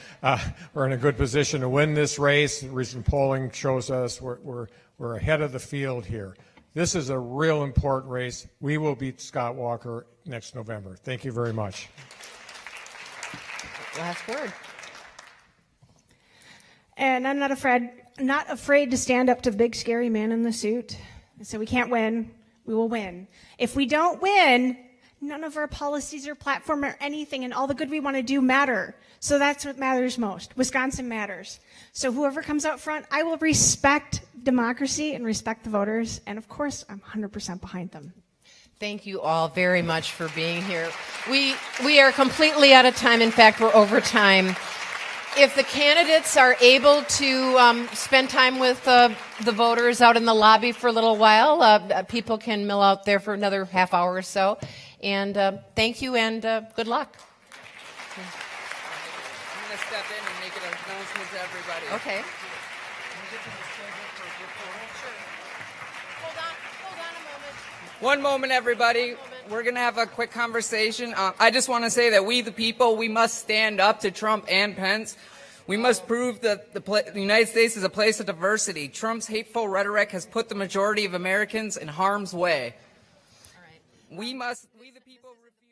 We're in a good position to win this race. Recent polling shows us we're ahead of the field here. This is a real important race. We will beat Scott Walker next November. Thank you very much. Last word. And I'm not afraid to stand up to the big scary man in the suit. So we can't win. We will win. If we don't win, none of our policies or platform or anything and all the good we want to do matter. So that's what matters most. Wisconsin matters. So whoever comes out front, I will respect democracy and respect the voters. And of course, I'm 100% behind them. Thank you all very much for being here. We are completely out of time. In fact, we're over time. If the candidates are able to spend time with the voters out in the lobby for a little while, people can mill out there for another half hour or so. And thank you and good luck. I'm going to step in and make an announcement to everybody. Okay. One moment, everybody. We're going to have a quick conversation. I just want to say that we, the people, we must stand up to Trump and Pence. We must prove that the United States is a place of diversity. Trump's hateful rhetoric has put the majority of Americans in harm's way. All right. We the people, refuse